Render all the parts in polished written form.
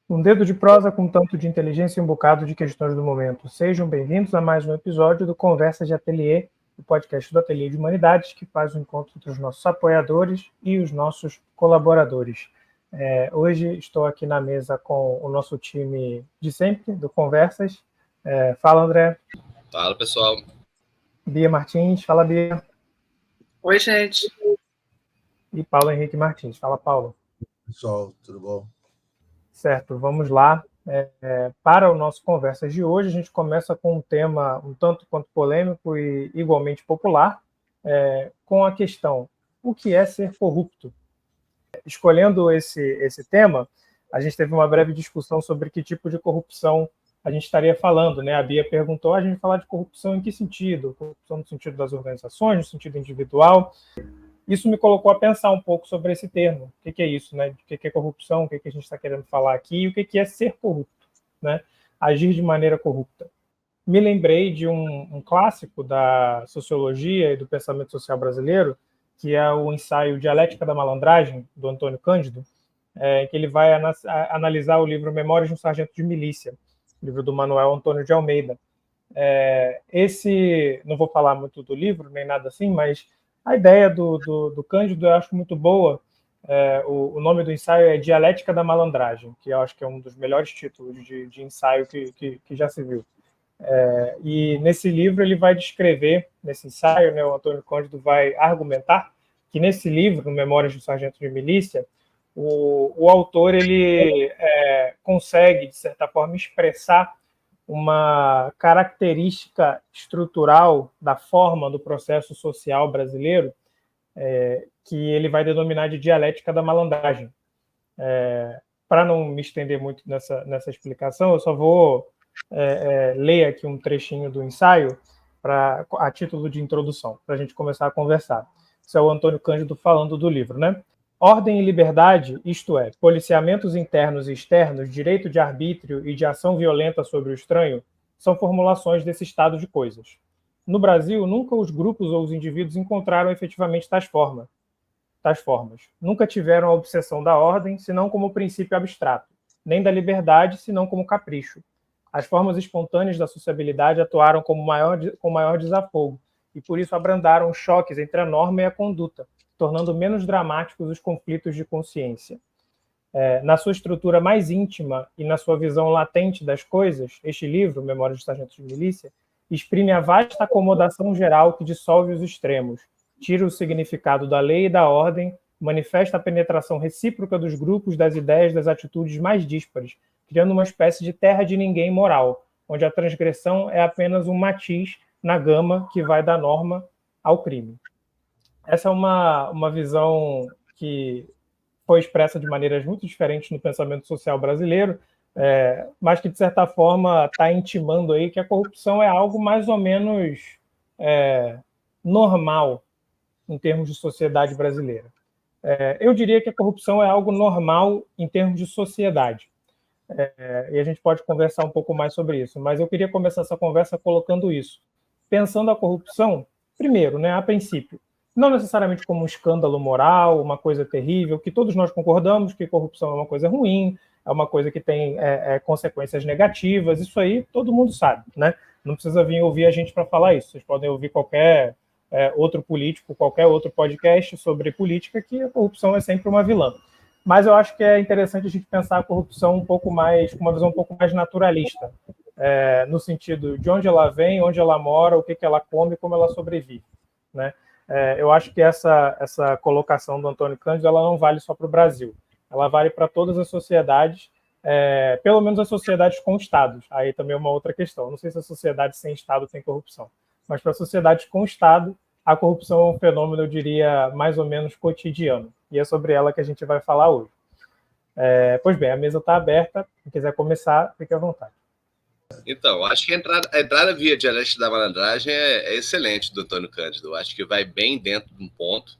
Um dedo de prosa com tanto de inteligência e um bocado de questões do momento. Sejam bem-vindos a mais um episódio do Conversa de Ateliê, o podcast do Ateliê de Humanidades, que faz o encontro entre os nossos apoiadores e os nossos colaboradores. Hoje estou aqui na mesa com o nosso time de sempre, do Conversas. Fala, André. Fala, pessoal. Bia Martins. Fala, Bia. Oi, gente. E Paulo Henrique Martins. Fala, Paulo. Pessoal, tudo bom? Certo, vamos lá. Para o nosso Conversas de hoje, a gente começa com um tema um tanto quanto polêmico e igualmente popular, com a questão: o que é ser corrupto? Escolhendo esse tema, a gente teve uma breve discussão sobre que tipo de corrupção a gente estaria falando, né? A Bia perguntou: a gente falar de corrupção em que sentido? Corrupção no sentido das organizações, no sentido individual? Isso me colocou a pensar um pouco sobre esse termo. O que é isso, né? O que é corrupção? O que a gente está querendo falar aqui? E o que é ser corrupto, né? Agir de maneira corrupta. Me lembrei de um clássico da sociologia e do pensamento social brasileiro, que é o ensaio Dialética da Malandragem, do Antônio Cândido, que ele vai analisar o livro Memórias de um Sargento de Milícia, livro do Manuel Antônio de Almeida. Não vou falar muito do livro, nem nada assim, mas a ideia do Cândido eu acho muito boa. O nome do ensaio é Dialética da Malandragem, que eu acho que é um dos melhores títulos de ensaio que já se viu. E nesse livro ele vai descrever, nesse ensaio, né, o Antônio Cândido vai argumentar que nesse livro, Memórias do Sargento de Milícia, o autor ele consegue, de certa forma, expressar uma característica estrutural da forma do processo social brasileiro, que ele vai denominar de dialética da malandragem. Para não me estender muito nessa explicação, eu só vou ler aqui um trechinho do ensaio a título de introdução, para a gente começar a conversar. Isso é o Antônio Cândido falando do livro, né? Ordem e liberdade, isto é, policiamentos internos e externos, direito de arbítrio e de ação violenta sobre o estranho, são formulações desse estado de coisas. No Brasil, nunca os grupos ou os indivíduos encontraram efetivamente tais formas. Nunca tiveram a obsessão da ordem, senão como princípio abstrato, nem da liberdade, senão como capricho. As formas espontâneas da sociabilidade atuaram com maior desafogo, e por isso abrandaram os choques entre a norma e a conduta, tornando menos dramáticos os conflitos de consciência. Na sua estrutura mais íntima e na sua visão latente das coisas, este livro, Memórias do Sargento de Milícia, exprime a vasta acomodação geral que dissolve os extremos, tira o significado da lei e da ordem, manifesta a penetração recíproca dos grupos, das ideias, das atitudes mais díspares, criando uma espécie de terra de ninguém moral, onde a transgressão é apenas um matiz na gama que vai da norma ao crime. Essa é uma visão que foi expressa de maneiras muito diferentes no pensamento social brasileiro, mas que, de certa forma, está intimando aí que a corrupção é algo mais ou menos normal em termos de sociedade brasileira. Eu diria que a corrupção é algo normal em termos de sociedade. E a gente pode conversar um pouco mais sobre isso, mas eu queria começar essa conversa colocando isso. Pensando a corrupção, primeiro, né, a princípio, não necessariamente como um escândalo moral, uma coisa terrível, que todos nós concordamos que corrupção é uma coisa ruim, é uma coisa que tem consequências negativas, isso aí todo mundo sabe, né? Não precisa vir ouvir a gente para falar isso, vocês podem ouvir qualquer outro político, qualquer outro podcast sobre política, que a corrupção é sempre uma vilã. Mas eu acho que é interessante a gente pensar a corrupção um pouco mais, com uma visão um pouco mais naturalista, no sentido de onde ela vem, onde ela mora, o que ela come, como ela sobrevive, né? Eu acho que essa colocação do Antônio Cândido ela não vale só para o Brasil, ela vale para todas as sociedades, pelo menos as sociedades com estados. Aí também é uma outra questão. Não sei se a sociedade sem estado tem corrupção, mas para sociedades com estado, a corrupção é um fenômeno, eu diria, mais ou menos cotidiano. E é sobre ela que a gente vai falar hoje. Pois bem, a mesa está aberta. Quem quiser começar, fique à vontade. Então, acho que a entrada via Dialética da Malandragem é excelente do Antônio Cândido. Acho que vai bem dentro de um ponto.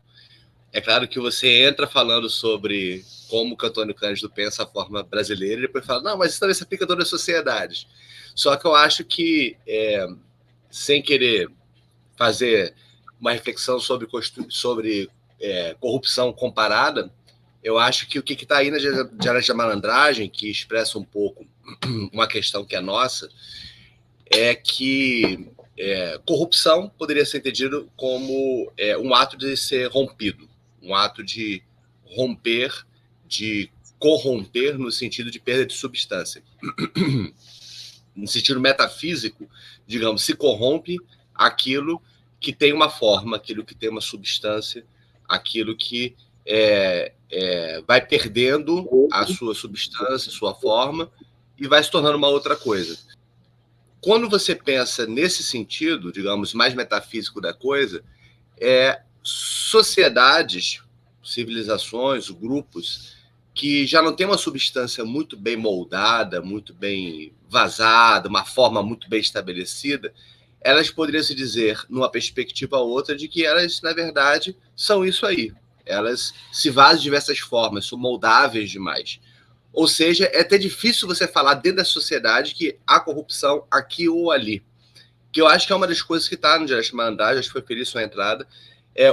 É claro que você entra falando sobre como o Antônio Cândido pensa a forma brasileira e depois fala, não, mas isso também se aplica a todas as sociedades. Só que eu acho que, sem querer fazer uma reflexão sobre corrupção comparada, eu acho que o que está aí na Dialética da Malandragem, que expressa um pouco uma questão que é nossa, é que corrupção poderia ser entendido como um ato de ser rompido, um ato de romper, de corromper no sentido de perda de substância. No sentido metafísico, digamos, se corrompe aquilo que tem uma forma, aquilo que tem uma substância, aquilo que vai perdendo a sua substância, sua forma, e vai se tornando uma outra coisa. Quando você pensa nesse sentido, digamos, mais metafísico da coisa, sociedades, civilizações, grupos que já não tem uma substância muito bem moldada, muito bem vazada, uma forma muito bem estabelecida, elas poderiam se dizer, numa perspectiva ou outra, de que elas, na verdade, são isso aí. Elas se vazam de diversas formas, são moldáveis demais. Ou seja, é até difícil você falar dentro da sociedade que há corrupção aqui ou ali. Que eu acho que é uma das coisas que está no Dialética da Malandragem, acho que foi feliz sua entrada,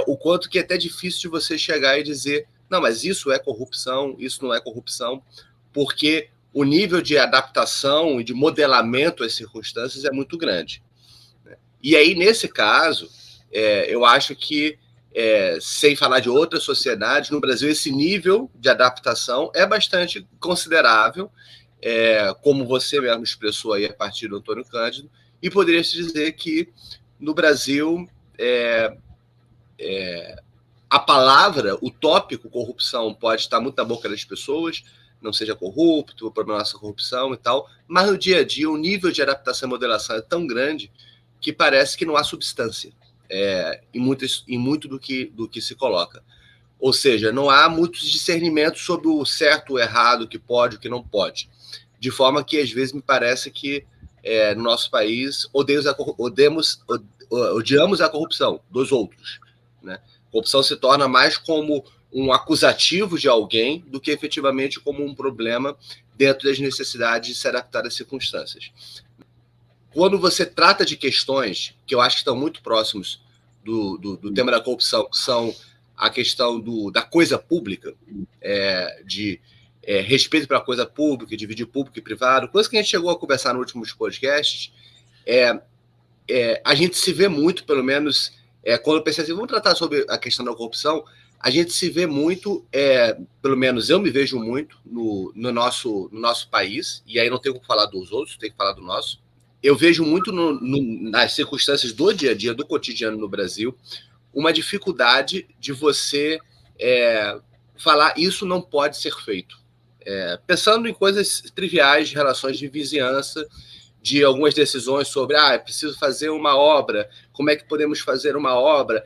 o quanto que é até difícil de você chegar e dizer, não, mas isso é corrupção, isso não é corrupção, porque o nível de adaptação e de modelamento às circunstâncias é muito grande. E aí, nesse caso, eu acho que, sem falar de outras sociedades, no Brasil esse nível de adaptação é bastante considerável, como você mesmo expressou aí a partir do Antônio Cândido, e poderia se dizer que no Brasil a palavra, o tópico corrupção pode estar muito na boca das pessoas, não seja corrupto, o problema da corrupção e tal, mas no dia a dia o nível de adaptação e modelação é tão grande que parece que não há substância em muito do que se coloca. Ou seja, não há muitos discernimentos sobre o certo, o errado, o que pode, o que não pode. De forma que, às vezes, me parece que no nosso país odiamos a corrupção dos outros. Né? A corrupção se torna mais como um acusativo de alguém do que efetivamente como um problema dentro das necessidades de se adaptar às circunstâncias. Quando você trata de questões que eu acho que estão muito próximos do tema da corrupção, que são a questão da coisa pública, de respeito pela coisa pública, dividir público e privado, coisa que a gente chegou a conversar nos últimos podcasts, a gente se vê muito, pelo menos, quando eu pensei assim, vamos tratar sobre a questão da corrupção, a gente se vê muito, pelo menos eu me vejo muito no nosso país, e aí não tenho que falar dos outros, tenho que falar do nosso. Eu vejo muito nas circunstâncias do dia a dia, do cotidiano no Brasil, uma dificuldade de você falar isso não pode ser feito. Pensando em coisas triviais de relações de vizinhança, de algumas decisões sobre, é preciso fazer uma obra, como é que podemos fazer uma obra?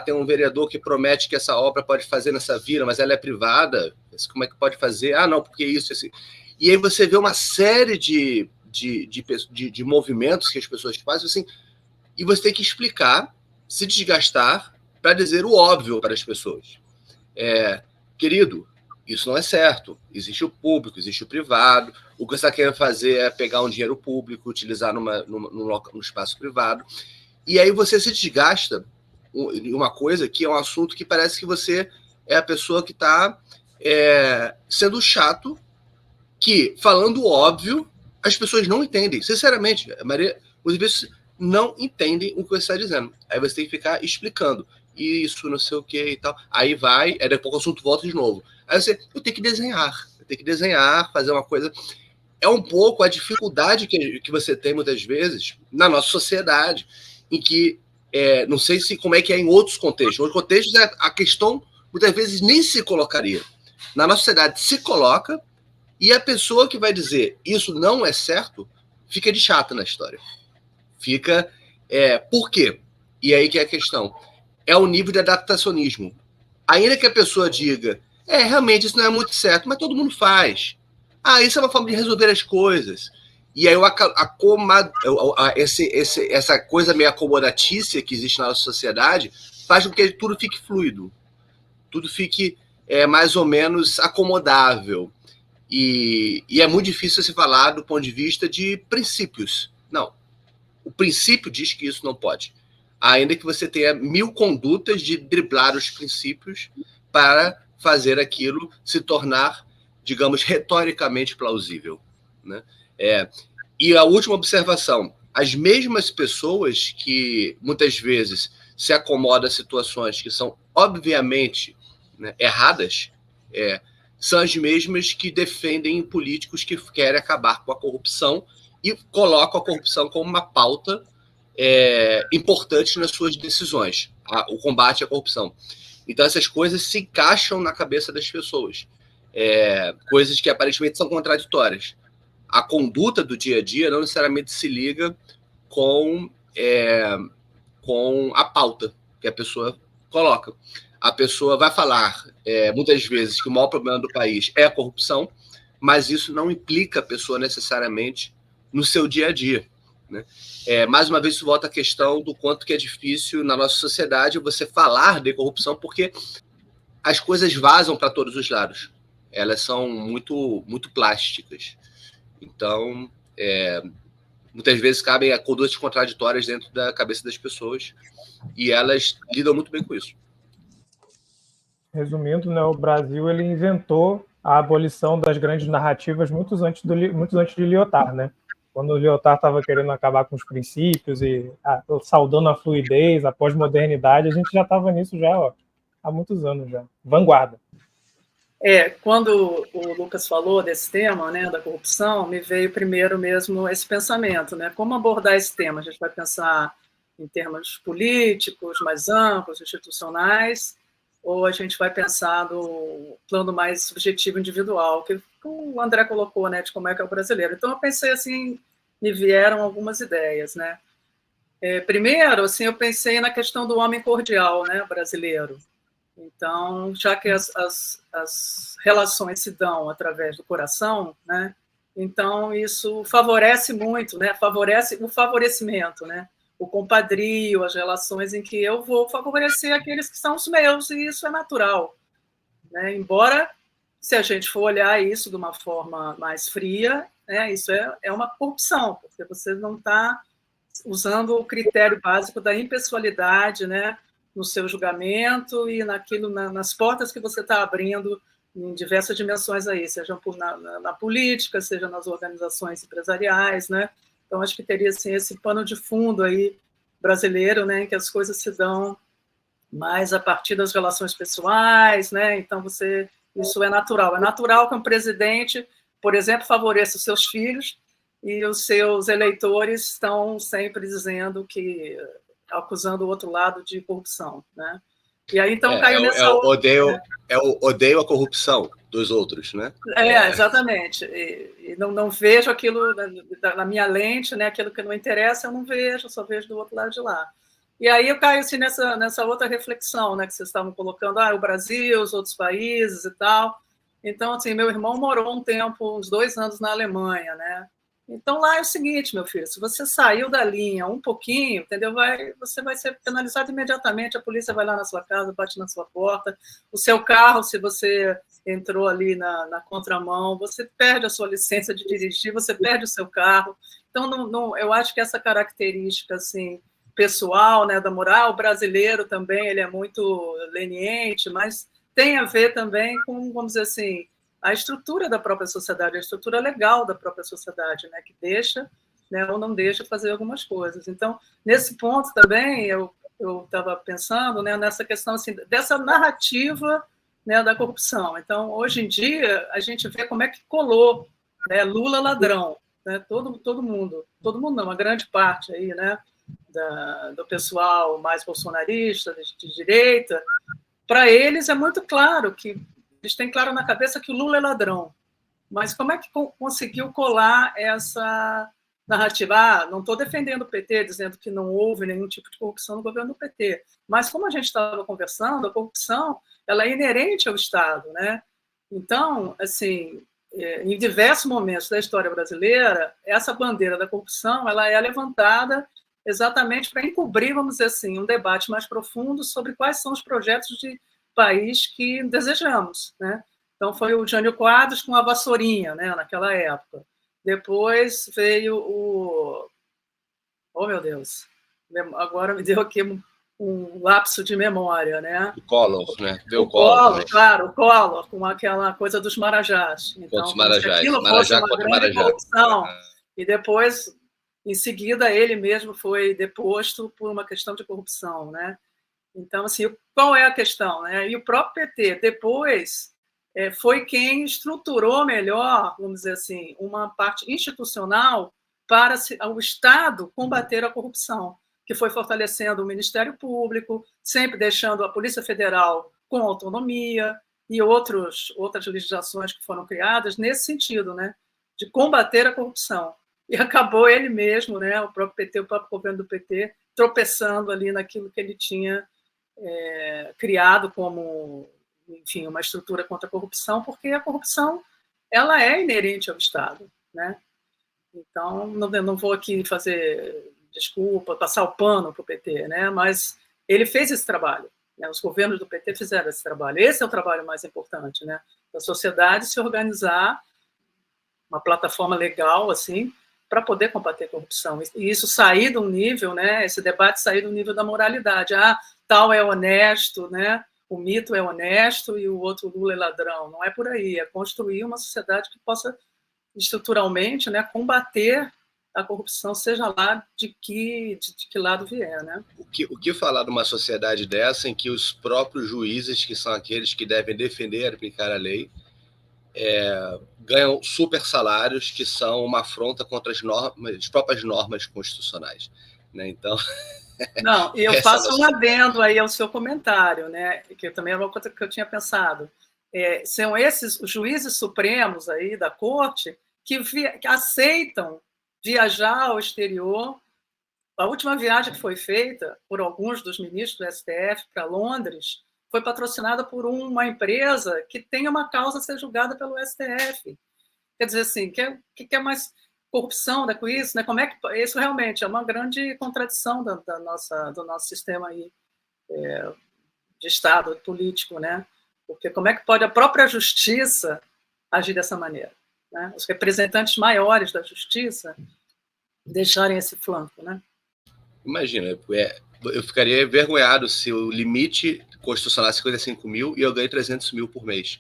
Tem um vereador que promete que essa obra pode fazer nessa vila, mas ela é privada, como é que pode fazer? Não, porque isso, assim. E aí você vê uma série de movimentos que as pessoas fazem, assim, e você tem que explicar, se desgastar, para dizer o óbvio para as pessoas. Querido, isso não é certo. Existe o público, existe o privado. O que você está querendo fazer é pegar um dinheiro público, utilizar no espaço privado. E aí você se desgasta em uma coisa que é um assunto que parece que você é a pessoa que está sendo chato, que, falando óbvio, as pessoas não entendem. Sinceramente, os pessoas não entendem o que você está dizendo. Aí você tem que ficar explicando. Isso, não sei o que e tal. Aí vai, daqui a pouco o assunto volta de novo. Aí eu tenho que desenhar, fazer uma coisa. É um pouco a dificuldade que você tem, muitas vezes, na nossa sociedade, em que, não sei como é que é em outros contextos. Em outros contextos, a questão, muitas vezes, nem se colocaria. Na nossa sociedade, se coloca, e a pessoa que vai dizer isso não é certo, fica de chata na história. Fica... por quê? E aí que é a questão. É o nível de adaptacionismo. Ainda que a pessoa diga, realmente isso não é muito certo, mas todo mundo faz. Isso é uma forma de resolver as coisas. E aí essa coisa meio acomodatícia que existe na nossa sociedade faz com que tudo fique fluido. Tudo fique mais ou menos acomodável. E é muito difícil se falar do ponto de vista de princípios. Não. O princípio diz que isso não pode. Ainda que você tenha 1000 condutas de driblar os princípios para fazer aquilo se tornar, digamos, retoricamente plausível, né? E a última observação, as mesmas pessoas que muitas vezes se acomodam a situações que são obviamente, né, erradas, são as mesmas que defendem políticos que querem acabar com a corrupção e colocam a corrupção como uma pauta importante nas suas decisões, o combate à corrupção. Então, essas coisas se encaixam na cabeça das pessoas, coisas que aparentemente são contraditórias. A conduta do dia a dia não necessariamente se liga com a pauta que a pessoa coloca. A pessoa vai falar, muitas vezes, que o maior problema do país é a corrupção, mas isso não implica a pessoa necessariamente no seu dia a dia, né? Mais uma vez, isso volta à questão do quanto que é difícil na nossa sociedade você falar de corrupção, porque as coisas vazam para todos os lados. Elas são muito, muito plásticas. Então, muitas vezes cabem condutas contraditórias dentro da cabeça das pessoas e elas lidam muito bem com isso. Resumindo, né, o Brasil ele inventou a abolição das grandes narrativas muito antes de Lyotard, né? Quando o Lyotard estava querendo acabar com os princípios e saudando a fluidez, a pós-modernidade, a gente já estava nisso já há muitos anos já. Vanguarda. Quando o Lucas falou desse tema, né, da corrupção, me veio primeiro mesmo esse pensamento, né? Como abordar esse tema? A gente vai pensar em termos políticos, mais amplos, institucionais, ou a gente vai pensar no plano mais subjetivo individual, que o André colocou, né, de como é que é o brasileiro. Então, eu pensei assim, me vieram algumas ideias, né? Primeiro, assim, eu pensei na questão do homem cordial, né, brasileiro. Então, já que as relações se dão através do coração, né, então isso favorece muito, né, favorece o favorecimento, né, o compadrio, as relações em que eu vou favorecer aqueles que são os meus, e isso é natural, né, embora, se a gente for olhar isso de uma forma mais fria, né, isso é uma corrupção, porque você não está usando o critério básico da impessoalidade, né, no seu julgamento e nas portas que você está abrindo em diversas dimensões aí, seja na política, seja nas organizações empresariais, né? Então, acho que teria assim, esse pano de fundo aí brasileiro, né, em que as coisas se dão mais a partir das relações pessoais, né? Então, isso é natural. É natural que um presidente, por exemplo, favoreça os seus filhos e os seus eleitores estão sempre dizendo que acusando o outro lado de corrupção, né? E aí, então, caiu nessa outra... odeio a corrupção dos outros, né? Exatamente. E não vejo aquilo na minha lente, né? Aquilo que não interessa, eu não vejo, só vejo do outro lado de lá. E aí eu caio assim, nessa outra reflexão, né? Que vocês estavam colocando, o Brasil, os outros países e tal. Então, assim, meu irmão morou um tempo, uns 2 anos na Alemanha, né? Então, lá é o seguinte, meu filho, se você saiu da linha um pouquinho, entendeu? Você vai ser penalizado imediatamente, a polícia vai lá na sua casa, bate na sua porta, o seu carro, se você entrou ali na contramão, você perde a sua licença de dirigir, você perde o seu carro. Então, eu acho que essa característica, assim, pessoal, né, da moral, o brasileiro também, ele é muito leniente, mas tem a ver também com, vamos dizer assim, a estrutura da própria sociedade, a estrutura legal da própria sociedade, né, que deixa, né, ou não deixa fazer algumas coisas. Então, nesse ponto também, eu estava pensando, né, nessa questão assim, dessa narrativa, né, da corrupção. Então, hoje em dia, a gente vê como é que colou, né, Lula ladrão, né, todo mundo não, uma grande parte aí, né, do pessoal mais bolsonarista, de direita, para eles é muito claro que eles têm claro na cabeça que o Lula é ladrão. Mas como é que conseguiu colar essa narrativa? Não estou defendendo o PT, dizendo que não houve nenhum tipo de corrupção no governo do PT. Mas como a gente estava conversando, a corrupção ela é inerente ao Estado, né? Então, assim, em diversos momentos da história brasileira, essa bandeira da corrupção ela é levantada exatamente para encobrir, vamos dizer assim, um debate mais profundo sobre quais são os projetos de país que desejamos, né? Então foi o Jânio Quadros com a vassourinha, né, naquela época. Depois veio o... Oh, meu Deus! Agora me deu aqui um lapso de memória, né? O Collor, né? O Collor, claro, o Collor, com aquela coisa dos marajás. Então, como se aquilo fosse uma grande corrupção. E depois, em seguida, ele mesmo foi deposto por uma questão de corrupção, né? Então, assim, qual é a questão, né? E o próprio PT, depois, foi quem estruturou melhor, vamos dizer assim, uma parte institucional para o Estado combater a corrupção, que foi fortalecendo o Ministério Público, sempre deixando a Polícia Federal com autonomia e outras legislações que foram criadas nesse sentido, né, de combater a corrupção. E acabou ele mesmo, né, o próprio PT, o próprio governo do PT, tropeçando ali naquilo que ele tinha criado como, enfim, uma estrutura contra a corrupção, porque a corrupção ela é inerente ao Estado, né? Então, não vou aqui fazer desculpa, passar o pano para o PT, né? Mas ele fez esse trabalho, né? Os governos do PT fizeram esse trabalho. Esse é o trabalho mais importante, né? Da sociedade se organizar, uma plataforma legal, assim, para poder combater a corrupção. E isso sair de um nível, né? Esse debate sair do nível da moralidade. Ah, tal é honesto, né? O mito é honesto e o outro Lula é ladrão. Não é por aí. É construir uma sociedade que possa estruturalmente, né, combater a corrupção, seja lá de que lado vier, né? O que falar de uma sociedade dessa em que os próprios juízes, que são aqueles que devem defender e aplicar a lei, ganham super salários que são uma afronta contra as próprias normas constitucionais, né? Então, não, eu faço um adendo aí ao seu comentário, né? Que também é uma coisa que eu tinha pensado. São esses os juízes supremos aí da corte que aceitam viajar ao exterior. A última viagem que foi feita por alguns dos ministros do STF para Londres foi patrocinada por uma empresa que tem uma causa a ser julgada pelo STF. Quer dizer assim, que é mais corrupção com isso, né? Como é que isso realmente é uma grande contradição do nosso sistema aí, de Estado político, né? Porque como é que pode a própria justiça agir dessa maneira, né? Os representantes maiores da justiça deixarem esse flanco, né? Imagina, eu ficaria envergonhado se o limite constitucional é 55 mil e eu ganho 300 mil por mês.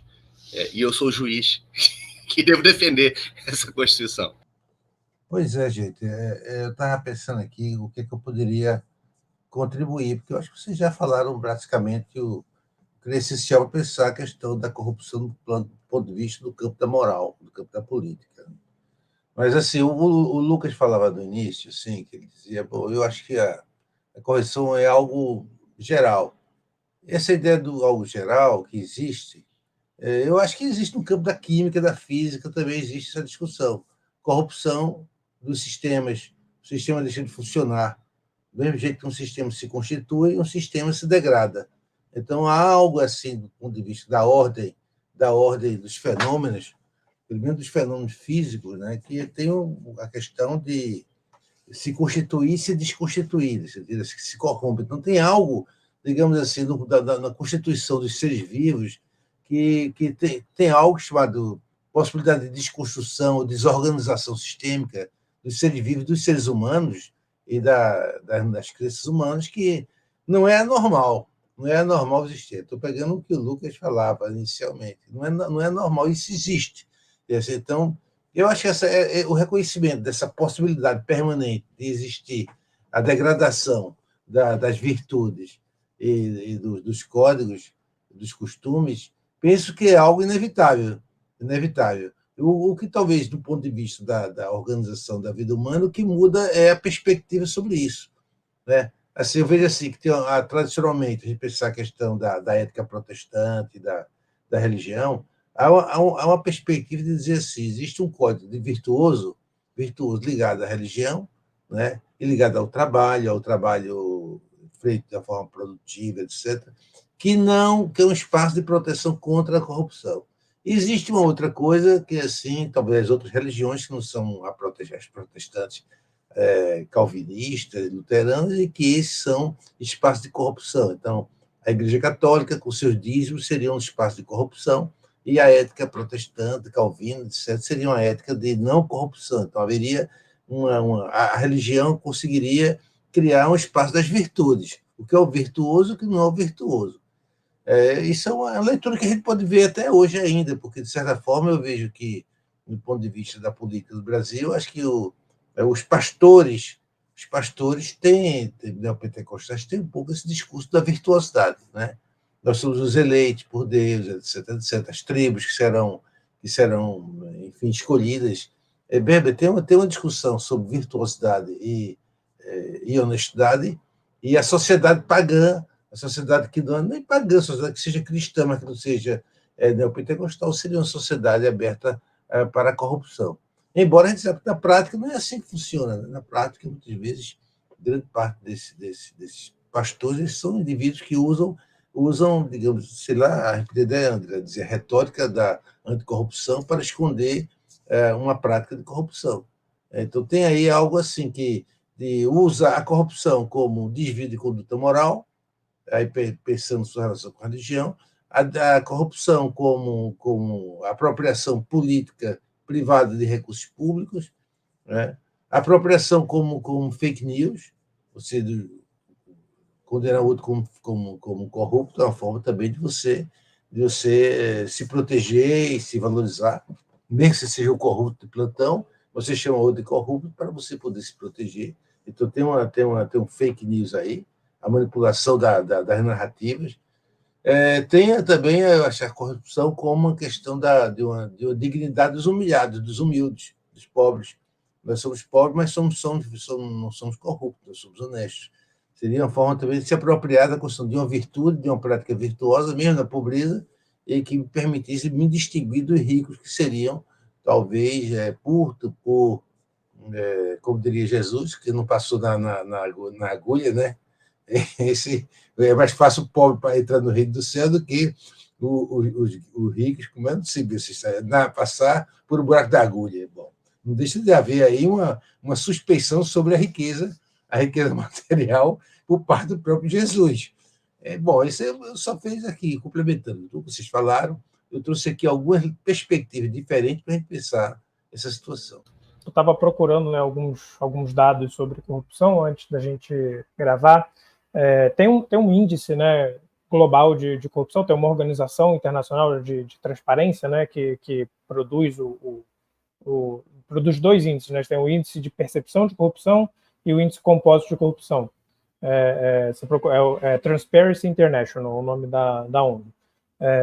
E eu sou o juiz que devo defender essa Constituição. Pois é, gente. Eu estava pensando aqui o que eu poderia contribuir, porque eu acho que vocês já falaram praticamente o que é essencial pensar a questão da corrupção do ponto de vista do campo da moral, do campo da política. Mas, assim, o Lucas falava no início, assim, que ele dizia, bom, eu acho que a correção é algo geral. Essa ideia do algo geral que existe, eu acho que existe no campo da química, da física, também existe essa discussão. Corrupção dos sistemas, o sistema deixa de funcionar. Do mesmo jeito que um sistema se constitui, um sistema se degrada. Então, há algo assim, do ponto de vista da ordem dos fenômenos, pelo menos dos fenômenos físicos, né, que tem a questão de se constituir e se desconstituir, que se corrompe. Então, tem algo, digamos assim, na constituição dos seres vivos que tem algo chamado possibilidade de desconstrução, desorganização sistêmica dos seres vivos, dos seres humanos e das crenças humanas, que não é normal. Não é normal existir. Estou pegando o que o Lucas falava inicialmente. Não é normal, isso existe. Então, eu acho que essa o reconhecimento dessa possibilidade permanente de existir a degradação das virtudes e dos códigos, dos costumes, penso que é algo inevitável. O que talvez, do ponto de vista da organização da vida humana, o que muda é a perspectiva sobre isso, né? Assim, eu vejo assim, que tradicionalmente, a gente pensar a questão da ética protestante, da religião, há uma perspectiva de dizer assim, existe um código de virtuoso ligado à religião, né? E ligado ao trabalho feito da forma produtiva, etc., que é um espaço de proteção contra a corrupção. Existe uma outra coisa que, assim, talvez outras religiões que não são as protestantes, calvinistas, luteranos, e que esses são espaços de corrupção. Então, a Igreja Católica, com seus dízimos, seria um espaço de corrupção, e a ética protestante, calvina, etc., seria uma ética de não corrupção. Então, haveria a religião conseguiria criar um espaço das virtudes, o que é o virtuoso e o que não é o virtuoso. Isso é uma leitura que a gente pode ver até hoje ainda, porque, de certa forma, eu vejo que, do ponto de vista da política do Brasil, acho que os pastores neopentecostais têm um pouco esse discurso da virtuosidade, né? Nós somos os eleitos por Deus, etc., etc. As tribos que serão enfim, escolhidas. Tem uma discussão sobre virtuosidade e honestidade, e a sociedade pagã, a sociedade que não é nem pagã, a sociedade que seja cristã, mas que não seja neopentecostal, seria uma sociedade aberta para a corrupção. Embora a gente saiba que na prática não é assim que funciona. Né? Na prática, muitas vezes, grande parte desses pastores eles são indivíduos que usam, digamos, sei lá, a retórica da anticorrupção para esconder uma prática de corrupção. Então, tem aí algo assim que usa a corrupção como desvio de conduta moral, aí pensando na sua relação com a religião, a corrupção como apropriação política privada de recursos públicos, né? A apropriação como fake news, ou seja, condenar o outro como corrupto é uma forma também de você se proteger e se valorizar, mesmo que você seja o corrupto de plantão, você chama outro de corrupto para você poder se proteger. Então tem um fake news aí, a manipulação das narrativas. Tem também, eu acho, a corrupção como uma questão de uma dignidade dos humilhados, dos humildes, dos pobres. Nós somos pobres, mas não somos corruptos, nós somos honestos. Seria uma forma também de se apropriar da construção de uma virtude, de uma prática virtuosa, mesmo na pobreza, e que me permitisse me distinguir dos ricos, que seriam, talvez, como diria Jesus, que não passou na agulha, né? É mais fácil o pobre para entrar no reino do céu do que os ricos, como é possível passar por um buraco da agulha. Bom, não deixa de haver aí uma suspeição sobre a riqueza material por parte do próprio Jesus. Bom, isso eu só fiz aqui, complementando tudo que vocês falaram, eu trouxe aqui algumas perspectivas diferentes para a gente pensar essa situação. Eu estava procurando, né, alguns dados sobre corrupção antes da gente gravar. Tem um índice, né, global de corrupção, tem uma organização internacional de transparência, né, que produz produz dois índices, né? Tem o índice de percepção de corrupção e o índice composito de corrupção. Transparency International, o nome da ONU.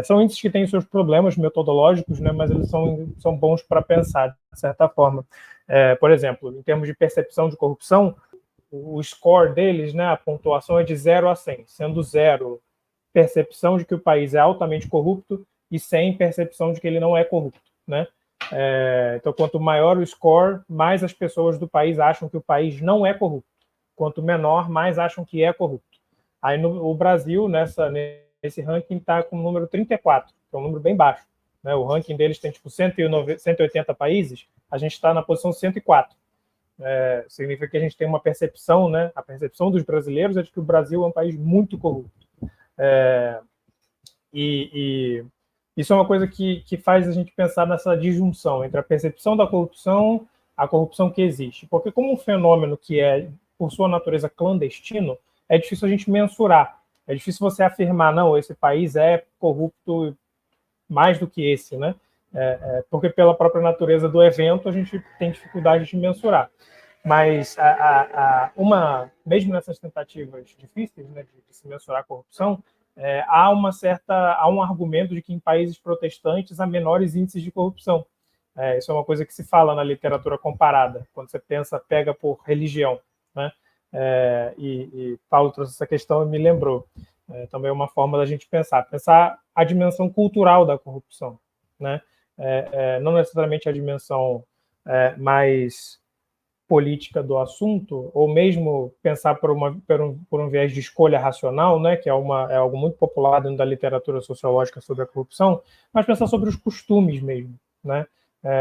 São índices que têm seus problemas metodológicos, né, mas eles são bons para pensar, de certa forma. Por exemplo, em termos de percepção de corrupção, o score deles, né, a pontuação é de 0 a 100, sendo 0 percepção de que o país é altamente corrupto e 100 percepção de que ele não é corrupto, né? Então, quanto maior o score, mais as pessoas do país acham que o país não é corrupto. Quanto menor, mais acham que é corrupto. Aí o Brasil, nesse ranking, está com o número 34, que é um número bem baixo. Né? O ranking deles tem tipo 180 países, a gente está na posição 104. Significa que a gente tem uma percepção, né? A percepção dos brasileiros é de que o Brasil é um país muito corrupto. E isso é uma coisa que faz a gente pensar nessa disjunção entre a percepção da corrupção, a corrupção que existe. Porque como um fenômeno que é, por sua natureza, clandestino, é difícil a gente mensurar. É difícil você afirmar, não, esse país é corrupto mais do que esse, né? Porque pela própria natureza do evento a gente tem dificuldade de mensurar. Mas mesmo nessas tentativas difíceis, né, de se mensurar a corrupção, há um argumento de que em países protestantes há menores índices de corrupção. Isso é uma coisa que se fala na literatura comparada, quando você pega por religião, né? E Paulo trouxe essa questão e me lembrou. Também é uma forma da gente pensar a dimensão cultural da corrupção, né? Não necessariamente a dimensão mais política do assunto, ou mesmo pensar por um viés de escolha racional, né, que é algo muito popular dentro da literatura sociológica sobre a corrupção, mas pensar sobre os costumes mesmo, né?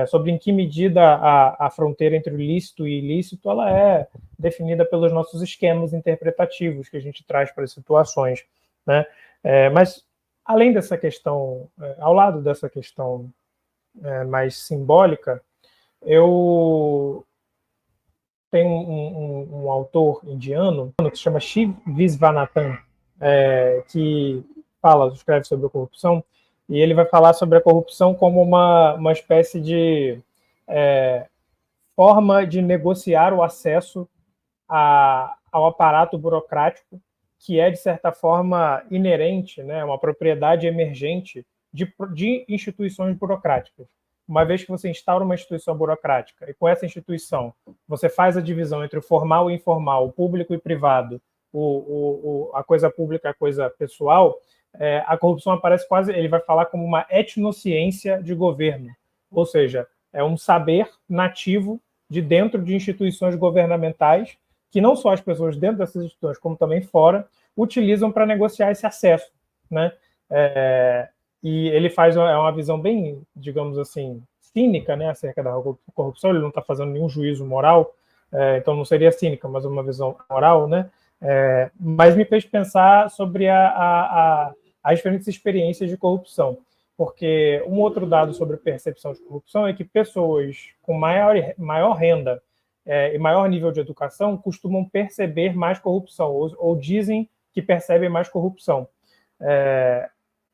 Sobre em que medida a fronteira entre o lícito e ilícito ela é definida pelos nossos esquemas interpretativos que a gente traz para as situações, né? Mas, além dessa questão, ao lado dessa questão mais simbólica, eu tem um autor indiano que se chama Shiv Visvanathan, que escreve sobre a corrupção, e ele vai falar sobre a corrupção como uma espécie de forma de negociar o acesso ao aparato burocrático, que é, de certa forma, inerente, né, uma propriedade emergente de instituições burocráticas. Uma vez que você instaura uma instituição burocrática e com essa instituição você faz a divisão entre o formal e o informal, o público e o privado, a coisa pública e a coisa pessoal, a corrupção aparece quase, ele vai falar como uma etnociência de governo, ou seja, é um saber nativo de dentro de instituições governamentais, que não só as pessoas dentro dessas instituições, como também fora, utilizam para negociar esse acesso, né? E ele faz uma visão bem, digamos assim, cínica, né, acerca da corrupção. Ele não está fazendo nenhum juízo moral, então não seria cínica, mas uma visão moral, né? Mas me fez pensar sobre as diferentes experiências de corrupção, porque um outro dado sobre percepção de corrupção é que pessoas com maior renda e maior nível de educação costumam perceber mais corrupção, ou dizem que percebem mais corrupção.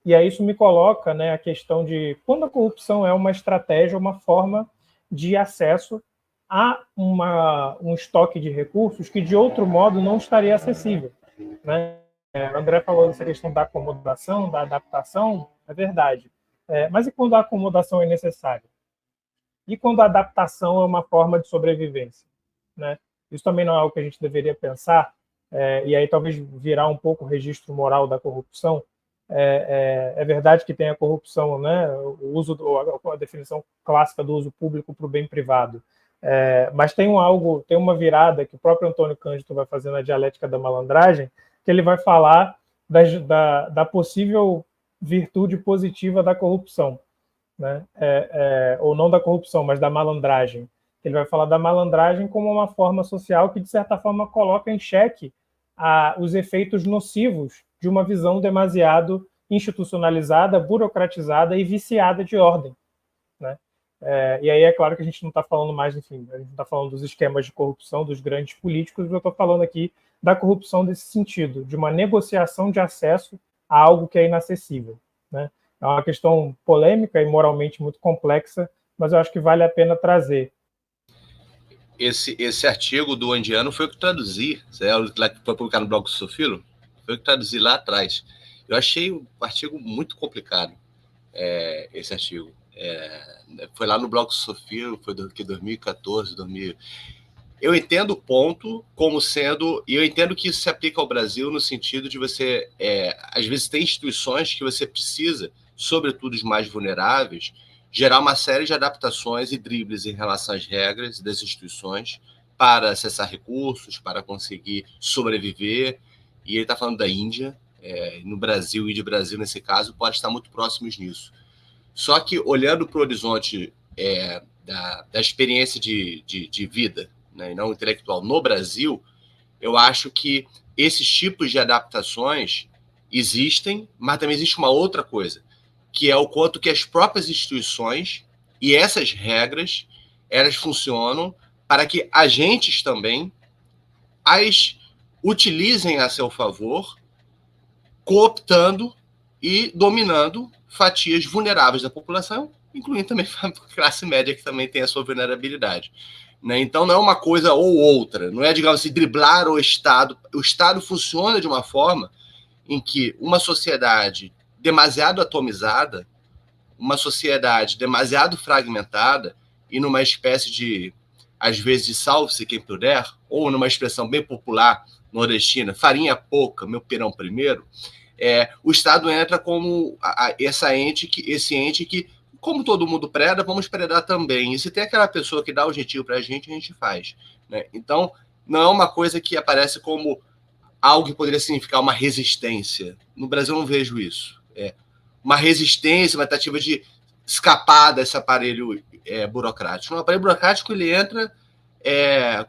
E aí isso me coloca, né, a questão de quando a corrupção é uma estratégia, uma forma de acesso a um estoque de recursos que, de outro modo, não estaria acessível, né? O André falou dessa questão da acomodação, da adaptação, é verdade. Mas e quando a acomodação é necessária? E quando a adaptação é uma forma de sobrevivência, né? Isso também não é algo que a gente deveria pensar, e aí talvez virar um pouco o registro moral da corrupção. É verdade que tem a corrupção, né? A definição clássica do uso público para o bem privado. Mas tem uma virada que o próprio Antônio Cândido vai fazer na Dialética da Malandragem, que ele vai falar da possível virtude positiva da corrupção, né? Ou não da corrupção, mas da malandragem. Ele vai falar da malandragem como uma forma social que, de certa forma, coloca em xeque os efeitos nocivos de uma visão demasiado institucionalizada, burocratizada e viciada de ordem, né? E aí é claro que a gente não está falando mais, enfim, a gente não está falando dos esquemas de corrupção dos grandes políticos, eu estou falando aqui da corrupção desse sentido, de uma negociação de acesso a algo que é inacessível, né? É uma questão polêmica e moralmente muito complexa, mas eu acho que vale a pena trazer. Esse artigo do Andiano foi o que traduzi, que foi publicado no blog do Sofilo, foi o que traduzi lá atrás. Eu achei o artigo muito complicado, esse artigo. Foi lá no blog do Sofilo, foi do 2014, 2000. Eu entendo o ponto como sendo, e eu entendo que isso se aplica ao Brasil no sentido de você, às vezes tem instituições que você precisa, sobretudo os mais vulneráveis, gerar uma série de adaptações e dribles em relação às regras das instituições para acessar recursos, para conseguir sobreviver. E ele está falando da Índia, no Brasil, e de Brasil, nesse caso, pode estar muito próximos nisso. Só que, olhando para o horizonte da experiência de vida, né, e não intelectual, no Brasil, eu acho que esses tipos de adaptações existem, mas também existe uma outra coisa, que é o quanto que as próprias instituições e essas regras, elas funcionam para que agentes também as utilizem a seu favor, cooptando e dominando fatias vulneráveis da população, incluindo também a classe média, que também tem a sua vulnerabilidade, né? Então, não é uma coisa ou outra, não é, digamos assim, driblar o Estado. O Estado funciona de uma forma em que uma sociedade demasiado atomizada, uma sociedade demasiado fragmentada e numa espécie de, às vezes, de salve-se quem puder, ou numa expressão bem popular nordestina, farinha pouca, meu pirão primeiro, o Estado entra como esse ente que, como todo mundo preda, vamos predar também. E se tem aquela pessoa que dá o jeitinho para a gente faz, né? Então, não é uma coisa que aparece como algo que poderia significar uma resistência. No Brasil, eu não vejo isso. Uma resistência, uma tentativa de escapar desse aparelho burocrático. O aparelho burocrático, ele entra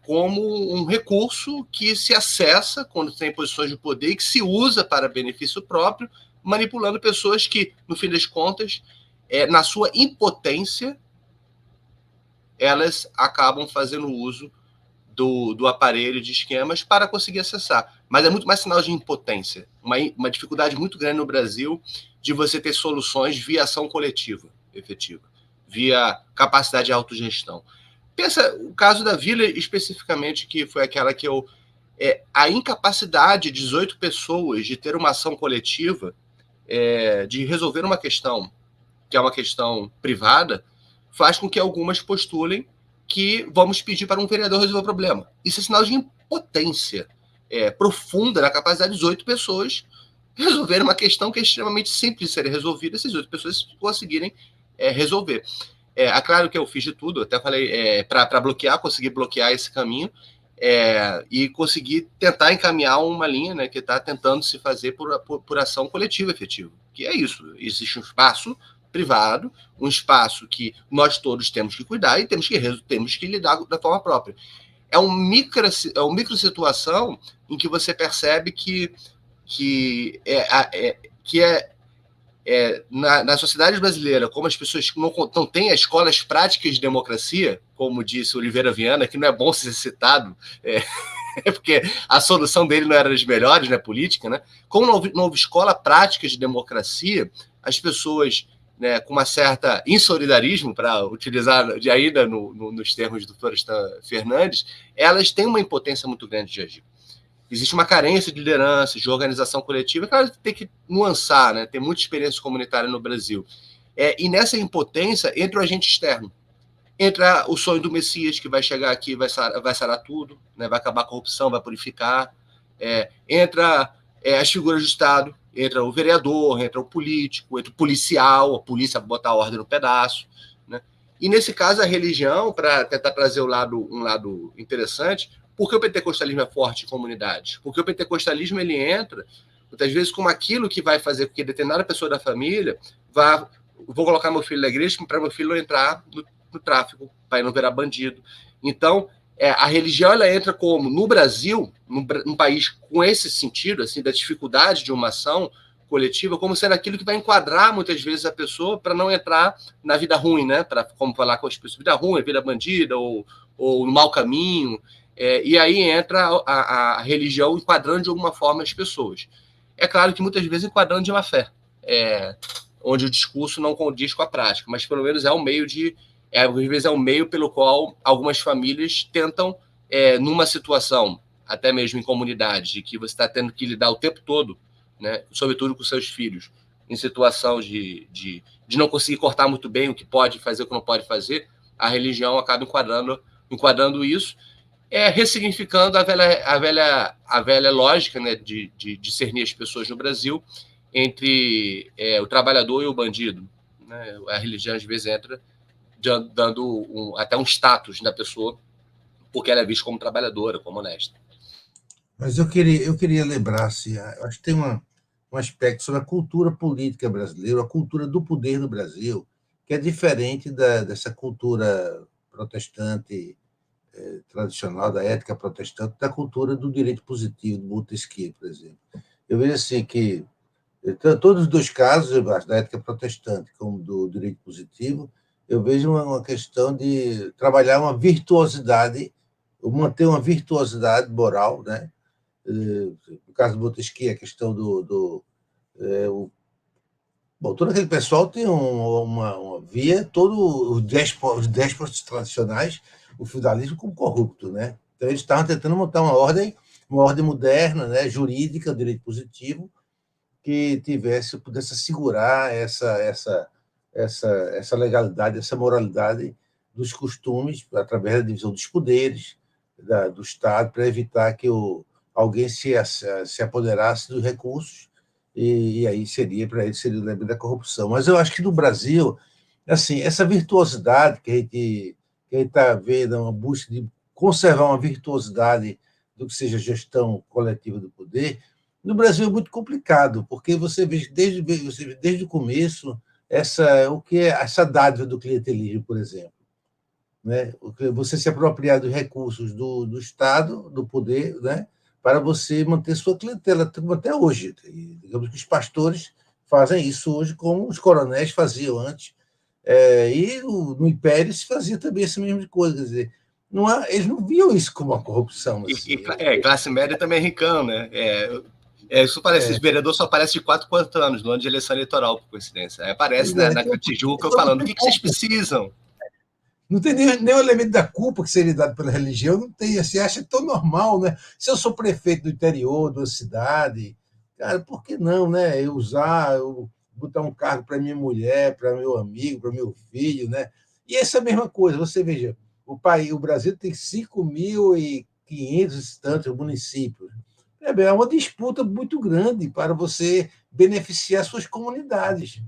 como um recurso que se acessa quando tem posições de poder e que se usa para benefício próprio, manipulando pessoas que, no fim das contas, na sua impotência, elas acabam fazendo uso do aparelho de esquemas para conseguir acessar. Mas é muito mais sinal de impotência, uma dificuldade muito grande no Brasil de você ter soluções via ação coletiva, efetiva, via capacidade de autogestão. Pensa o caso da Vila, especificamente, que foi aquela que a incapacidade de 18 pessoas de ter uma ação coletiva, de resolver uma questão, que é uma questão privada, faz com que algumas postulem que vamos pedir para um vereador resolver o problema. Isso é sinal de impotência profunda na capacidade de 18 pessoas resolver uma questão que é extremamente simples de ser resolvida, se as 18 pessoas conseguirem resolver. É claro que eu fiz de tudo, até falei, para bloquear, conseguir bloquear esse caminho, e conseguir tentar encaminhar uma linha, né, que está tentando se fazer por ação coletiva efetiva. Que é isso, existe um espaço privado, um espaço que nós todos temos que cuidar e temos que lidar da forma própria. É uma micro situação em que você percebe que na sociedade brasileira, como as pessoas não têm escolas práticas de democracia, como disse Oliveira Viana, que não é bom ser citado, porque a solução dele não era das melhores, né, política, né? Como não houve escola prática de democracia, as pessoas, né, com uma certa insolidarismo, para utilizar ainda nos termos do Florestan Fernandes, elas têm uma impotência muito grande de agir. Existe uma carência de liderança, de organização coletiva, claro que tem que nuançar, né? Tem muita experiência comunitária no Brasil. E nessa impotência entra o agente externo. Entra o sonho do Messias, que vai chegar aqui, vai sarar tudo, né? Vai acabar a corrupção, vai purificar. Entra as figuras do Estado, entra o vereador, entra o político, entra o policial, a polícia para botar a ordem no pedaço, né? E nesse caso a religião, para tentar trazer um lado interessante, por que o pentecostalismo é forte em comunidades? Porque o pentecostalismo ele entra, muitas vezes, como aquilo que vai fazer com que determinada pessoa da família vou colocar meu filho na igreja para meu filho não entrar no tráfico, para não virar bandido. Então, a religião ela entra como, no Brasil, num país com esse sentido, assim, da dificuldade de uma ação coletiva, como sendo aquilo que vai enquadrar, muitas vezes, a pessoa para não entrar na vida ruim, né? Para, como falar com as pessoas, vida ruim, vida bandida, ou no mau caminho. E aí entra a religião enquadrando de alguma forma as pessoas. É claro que muitas vezes enquadrando de má fé, onde o discurso não condiz com a prática, mas pelo menos às vezes é um meio pelo qual algumas famílias tentam, numa situação, até mesmo em comunidade, de que você está tendo que lidar o tempo todo, né, sobretudo com seus filhos, em situação de não conseguir cortar muito bem o que pode fazer, o que não pode fazer, a religião acaba enquadrando isso, ressignificando a velha lógica, né, de discernir as pessoas no Brasil entre o trabalhador e o bandido, né? A religião às vezes entra dando até um status da pessoa, porque ela é vista como trabalhadora, como honesta. Mas eu queria lembrar, assim, acho que tem um aspecto sobre a cultura política brasileira, a cultura do poder no Brasil, que é diferente dessa cultura protestante tradicional, da ética protestante, da cultura do direito positivo, do Montesquieu, por exemplo. Eu vejo assim que, todos os dois casos, da ética protestante como do direito positivo, eu vejo uma questão de trabalhar uma virtuosidade, manter uma virtuosidade moral, né? No caso do Montesquieu, a questão bom, todo aquele pessoal tem uma via, todos os déspotas tradicionais, o feudalismo como corrupto, né? Então eles estavam tentando montar uma ordem moderna, né, jurídica, direito positivo, que pudesse assegurar essa legalidade, essa moralidade dos costumes através da divisão dos poderes do Estado, para evitar que alguém se apoderasse dos recursos, e aí para ele seria o lembro da corrupção. Mas eu acho que no Brasil, assim, essa virtuosidade que a gente está vendo, uma busca de conservar uma virtuosidade do que seja gestão coletiva do poder, no Brasil é muito complicado, porque você vê desde o começo essa dádiva do clientelismo, por exemplo, né? Você se apropriar dos recursos do Estado, do poder, né, para você manter sua clientela, até hoje. E, digamos que os pastores fazem isso hoje, como os coronéis faziam antes, e no Império se fazia também essa mesma coisa. Quer dizer, eles não viam isso como uma corrupção. Assim. Classe média também é ricão, né? Isso parece, esse vereador só aparece de 4 anos, no ano de eleição eleitoral, por coincidência. Aí aparece na Tijuca falando, o que vocês precisam? Não tem nem o elemento da culpa que seria dado pela religião, não tem. Você acha tão normal, né? Se eu sou prefeito do interior, de uma cidade, cara, por que não, né? Eu botar um cargo para minha mulher, para meu amigo, para meu filho, né? E essa mesma coisa, você veja, o Brasil tem 5.500 e tantos municípios. É uma disputa muito grande para você beneficiar suas comunidades.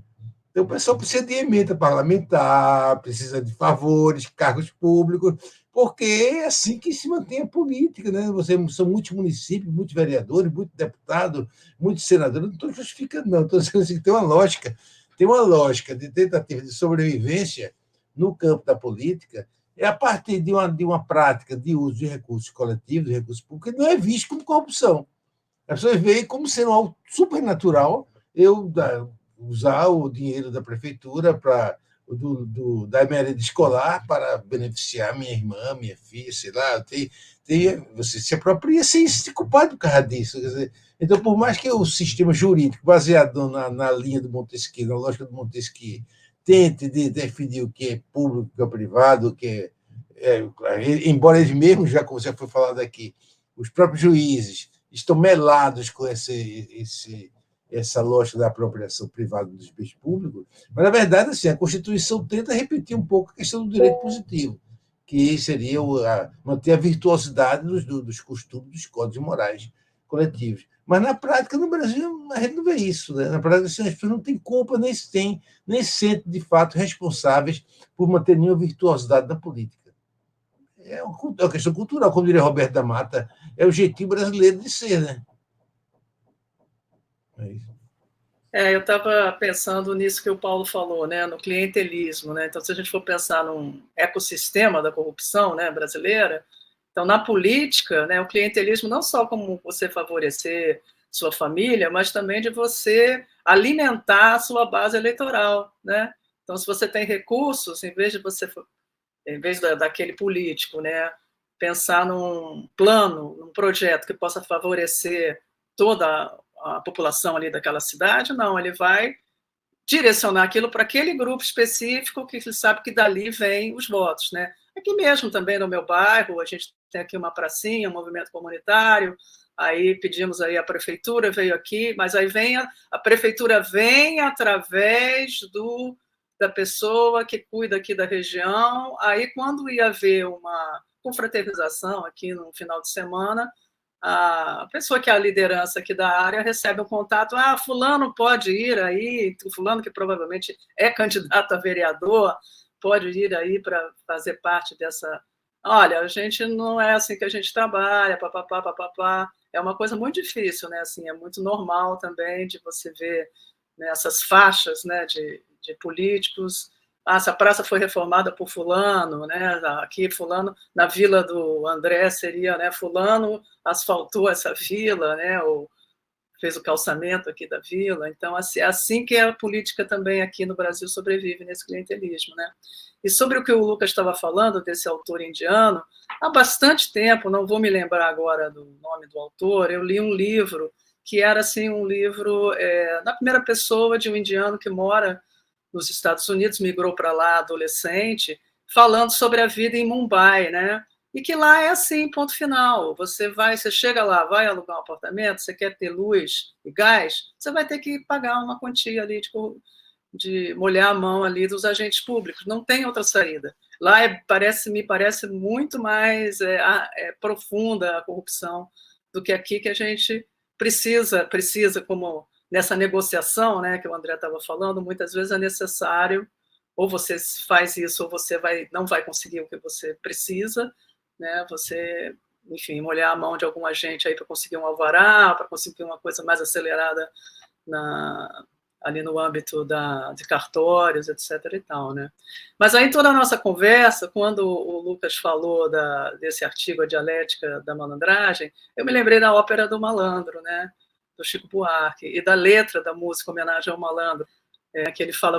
Então, o pessoal precisa de emenda parlamentar, precisa de favores, cargos públicos, porque é assim que se mantém a política. Né? São muitos municípios, muitos vereadores, muitos deputados, muitos senadores. Não estou justificando, não. Estou dizendo assim, que tem uma lógica. Tem uma lógica de tentativa de sobrevivência no campo da política, é a partir de uma prática de uso de recursos coletivos, de recursos públicos, que não é visto como corrupção. As pessoas veem como sendo algo supernatural usar o dinheiro da prefeitura da merenda escolar para beneficiar minha irmã, minha filha, sei lá. Você se apropria sem se culpar por causa disso. Quer dizer, então, por mais que o sistema jurídico, baseado na linha do Montesquieu, na lógica do Montesquieu, tente definir o que é público, o que é privado, o que embora eles mesmos, já como já foi falado aqui, os próprios juízes estão melados com essa lógica da apropriação privada dos bens públicos, mas, na verdade, assim, a Constituição tenta repetir um pouco a questão do direito positivo, que seria manter a virtuosidade dos costumes, dos códigos morais coletivos. Mas, na prática, no Brasil, a gente não vê isso. Né? Na prática, assim, as pessoas não têm culpa, nem se sentem, de fato, responsáveis por manter nenhuma virtuosidade da política. É uma questão cultural, como diria Roberto da Mata, é o jeitinho brasileiro de ser, né? É isso. Eu estava pensando nisso que o Paulo falou, né, no clientelismo. Né? Então, se a gente for pensar num ecossistema da corrupção, né, brasileira, então, na política, né, o clientelismo não só como você favorecer sua família, mas também de você alimentar a sua base eleitoral. Né? Então, se você tem recursos, em vez daquele político, né, pensar num plano, num projeto que possa favorecer toda a população ali daquela cidade, não, ele vai direcionar aquilo para aquele grupo específico que ele sabe que dali vem os votos, né? Aqui mesmo também no meu bairro, a gente tem aqui uma pracinha, um movimento comunitário, aí pedimos aí a prefeitura, veio aqui, mas aí a prefeitura vem através da pessoa que cuida aqui da região, aí quando ia haver uma confraternização aqui no final de semana, a pessoa que é a liderança aqui da área recebe um contato, fulano pode ir aí, fulano que provavelmente é candidato a vereador, pode ir aí para fazer parte dessa... Olha, a gente não é assim que a gente trabalha, papapá, papapá. É uma coisa muito difícil, né? Assim, é muito normal também de você ver, né, essas faixas, né, de políticos. Essa praça foi reformada por fulano, né? Aqui fulano, na vila do André seria, né, fulano asfaltou essa vila, né? Ou fez o calçamento aqui da vila. Então, assim, é assim que a política também aqui no Brasil sobrevive nesse clientelismo, né? E sobre o que o Lucas estava falando, desse autor indiano, há bastante tempo, não vou me lembrar agora do nome do autor, eu li um livro que era assim, um livro na primeira pessoa de um indiano que mora nos Estados Unidos, migrou para lá adolescente, falando sobre a vida em Mumbai, né? E que lá é assim, ponto final. Você chega lá, vai alugar um apartamento, você quer ter luz e gás, você vai ter que pagar uma quantia ali de molhar a mão ali dos agentes públicos. Não tem outra saída. Lá me parece muito mais profunda a corrupção do que aqui, que a gente precisa como nessa negociação, né, que o André estava falando, muitas vezes é necessário, ou você faz isso, ou você não vai conseguir o que você precisa, né, você, enfim, molhar a mão de algum agente aí para conseguir um alvará, para conseguir uma coisa mais acelerada ali no âmbito de cartórios, etc. e tal, né? Mas aí, toda a nossa conversa, quando o Lucas falou desse artigo, A Dialética da Malandragem, eu me lembrei da Ópera do Malandro, né? Do Chico Buarque, e da letra da música Homenagem ao Malandro. que ele fala,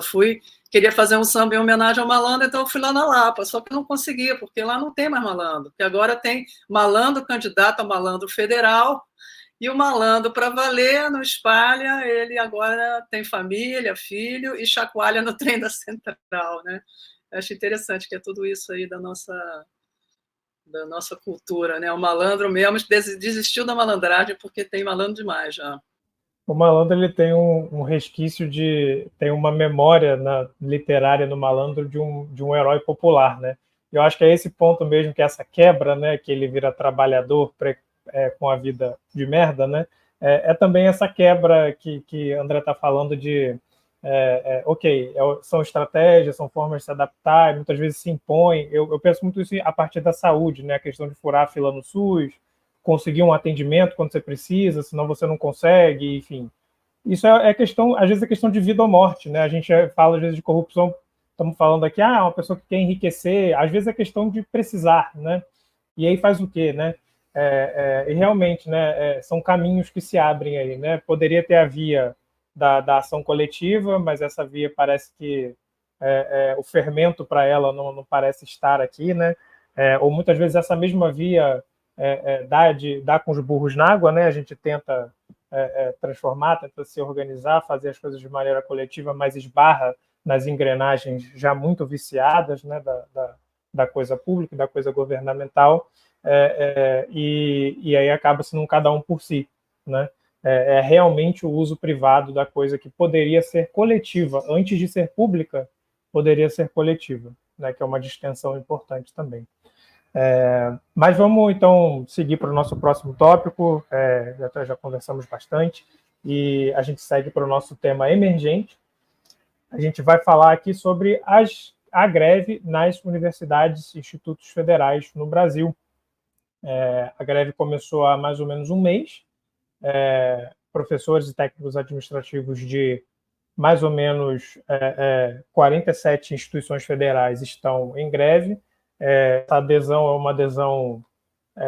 queria fazer um samba em homenagem ao malandro, então eu fui lá na Lapa, só que não conseguia, porque lá não tem mais malandro, porque agora tem malandro candidato a malandro federal, e o malandro, para valer, não espalha, ele agora tem família, filho, e chacoalha no trem da Central, né? Eu acho interessante que é tudo isso aí da nossa cultura, né? O malandro mesmo desistiu da malandragem porque tem malandro demais já. O malandro ele tem um resquício tem uma memória literária no malandro de um herói popular, né? Eu acho que é esse ponto mesmo, que essa quebra, né, que ele vira trabalhador com a vida de merda, né? É também essa quebra que André está falando de são estratégias, são formas de se adaptar, muitas vezes se impõem. Eu penso muito isso a partir da saúde, né? A questão de furar a fila no SUS, conseguir um atendimento quando você precisa, senão você não consegue, enfim. Isso é questão, às vezes é questão de vida ou morte, né? A gente fala às vezes de corrupção, estamos falando aqui, uma pessoa que quer enriquecer, às vezes é questão de precisar, né? E aí faz o quê, né? E realmente, né? São caminhos que se abrem aí, né? Poderia ter a via da ação coletiva, mas essa via parece que o fermento para ela não parece estar aqui, né? Ou muitas vezes essa mesma via dá com os burros na água, né? A gente tenta transformar, tenta se organizar, fazer as coisas de maneira coletiva, mas esbarra nas engrenagens já muito viciadas, né? Da coisa pública, da coisa governamental, e aí acaba sendo cada um por si, né? Realmente o uso privado da coisa que poderia ser coletiva, antes de ser pública, poderia ser coletiva, né? Que é uma distinção importante também. Mas vamos, então, seguir para o nosso próximo tópico, já conversamos bastante, e a gente segue para o nosso tema emergente. A gente vai falar aqui sobre a greve nas universidades e institutos federais no Brasil. A greve começou há mais ou menos um mês. Professores e técnicos administrativos de mais ou menos 47 instituições federais estão em greve. Essa adesão é uma adesão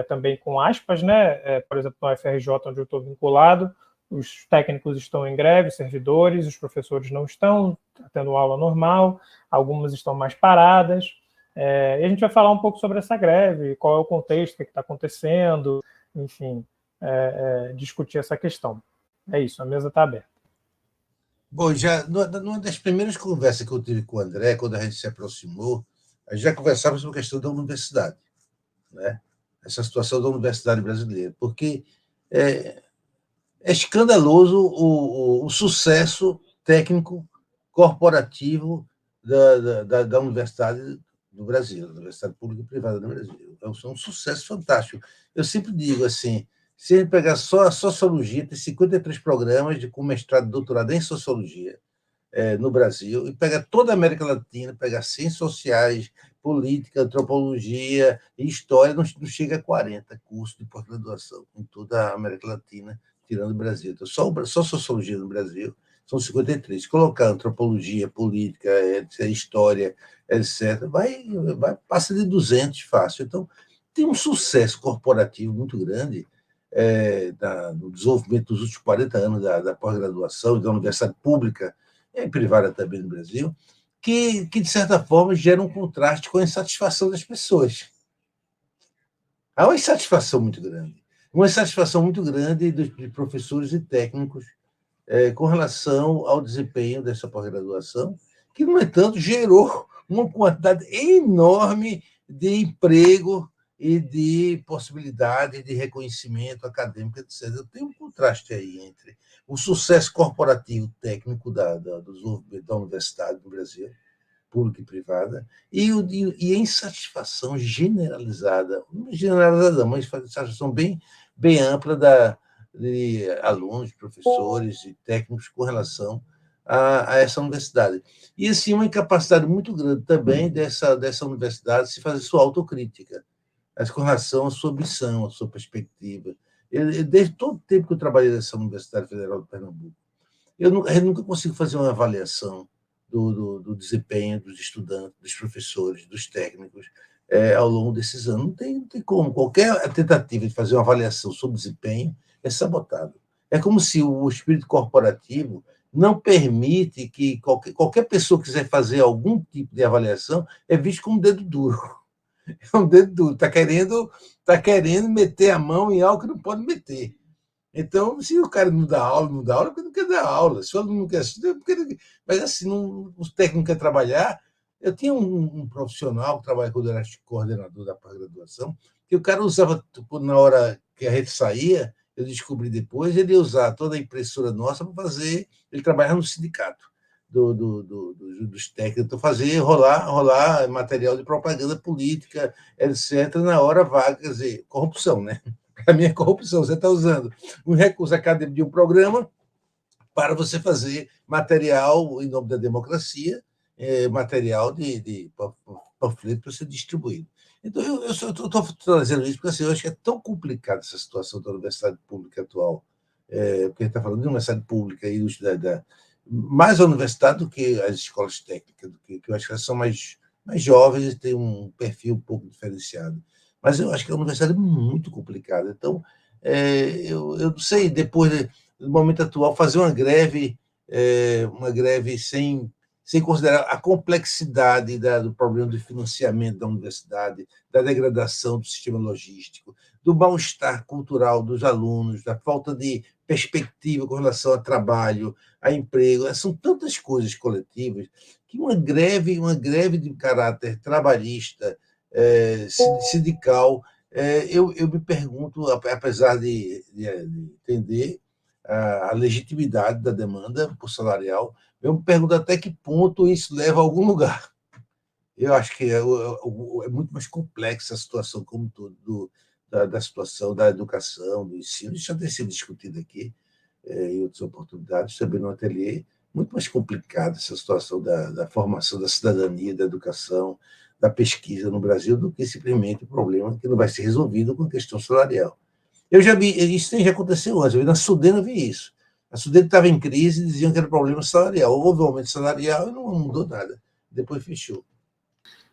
também com aspas, né? Por exemplo, no UFRJ, onde eu estou vinculado, os técnicos estão em greve, os servidores, os professores não estão, tendo aula normal, algumas estão mais paradas. E a gente vai falar um pouco sobre essa greve, qual é o contexto, o que está acontecendo, enfim, discutir essa questão. É isso, a mesa está aberta. Bom, já numa das primeiras conversas que eu tive com o André, quando a gente se aproximou, a gente já conversava sobre a questão da universidade, né? Essa situação da universidade brasileira, porque é escandaloso o sucesso técnico corporativo da universidade do Brasil, da universidade pública e privada do Brasil. É um sucesso fantástico. Eu sempre digo assim, se a gente pegar só a sociologia, tem 53 programas com mestrado e doutorado em sociologia no Brasil, e pega toda a América Latina, pega ciências sociais, política, antropologia e história, não chega a 40 cursos de pós-graduação em toda a América Latina, tirando o Brasil. Então, só sociologia no Brasil são 53. Se colocar antropologia, política, história, etc., passa de 200 fácil. Então, tem um sucesso corporativo muito grande no desenvolvimento dos últimos 40 anos da pós-graduação e da universidade pública e privada também no Brasil, que, de certa forma, gera um contraste com a insatisfação das pessoas. Há uma insatisfação muito grande. Uma insatisfação muito grande de professores e técnicos com relação ao desempenho dessa pós-graduação, que, no entanto, gerou uma quantidade enorme de emprego e de possibilidade de reconhecimento acadêmico, etc. Tem um contraste aí entre o sucesso corporativo técnico do desenvolvimento da universidade no Brasil, pública e privada, e a insatisfação generalizada, não generalizada, mas insatisfação bem ampla de alunos, professores e técnicos com relação a essa universidade. E, assim, uma incapacidade muito grande também dessa universidade se fazer sua autocrítica, com relação à sua missão, à sua perspectiva. Desde todo o tempo que eu trabalhei nessa Universidade Federal de Pernambuco, eu nunca consigo fazer uma avaliação do desempenho dos estudantes, dos professores, dos técnicos, ao longo desses anos. Não tem como. Qualquer tentativa de fazer uma avaliação sobre desempenho é sabotado. É como se o espírito corporativo não permite que qualquer pessoa que quiser fazer algum tipo de avaliação é visto como dedo duro. É um dedo duro, tá querendo meter a mão em algo que não pode meter. Então, se o cara não dá aula, porque não quer dar aula. Se o aluno não quer estudar, porque não quer. Mas assim, os técnicos não querem trabalhar. Eu tinha um profissional que trabalha quando eu era coordenador da pós-graduação, que o cara usava, na hora que a gente saía, eu descobri depois, ele ia usar toda a impressora nossa para fazer. Ele trabalhava no sindicato dos técnicos, então fazer rolar material de propaganda política, etc., na hora vaga, quer dizer, corrupção, né? Para mim é corrupção. Você está usando um recurso acadêmico de um programa para você fazer material em nome da democracia, material de panfleto para ser distribuído. Então, eu estou trazendo isso porque assim, eu acho que é tão complicada essa situação da universidade pública atual, porque a gente está falando de universidade pública e mais a universidade do que as escolas técnicas, que eu acho que elas são mais jovens e têm um perfil um pouco diferenciado. Mas eu acho que a universidade é muito complicada. Então, eu não sei, depois do momento atual, fazer uma greve sem considerar a complexidade do problema do financiamento da universidade, da degradação do sistema logístico, do mal-estar cultural dos alunos, da falta de perspectiva com relação a trabalho, a emprego. São tantas coisas coletivas que uma greve de caráter trabalhista, sindical, eu me pergunto, apesar de entender a legitimidade da demanda por salarial, eu me pergunto até que ponto isso leva a algum lugar. Eu acho que é muito mais complexa a situação como todo da situação da educação, do ensino. Isso já tem sido discutido aqui em outras oportunidades, também no ateliê. Muito mais complicada essa situação da formação da cidadania, da educação, da pesquisa no Brasil, do que simplesmente o problema que não vai ser resolvido com a questão salarial. Eu já vi, isso já aconteceu antes, na Sudene eu vi isso. A Sudene estava em crise e diziam que era problema salarial. Houve um aumento salarial e não mudou nada. Depois fechou.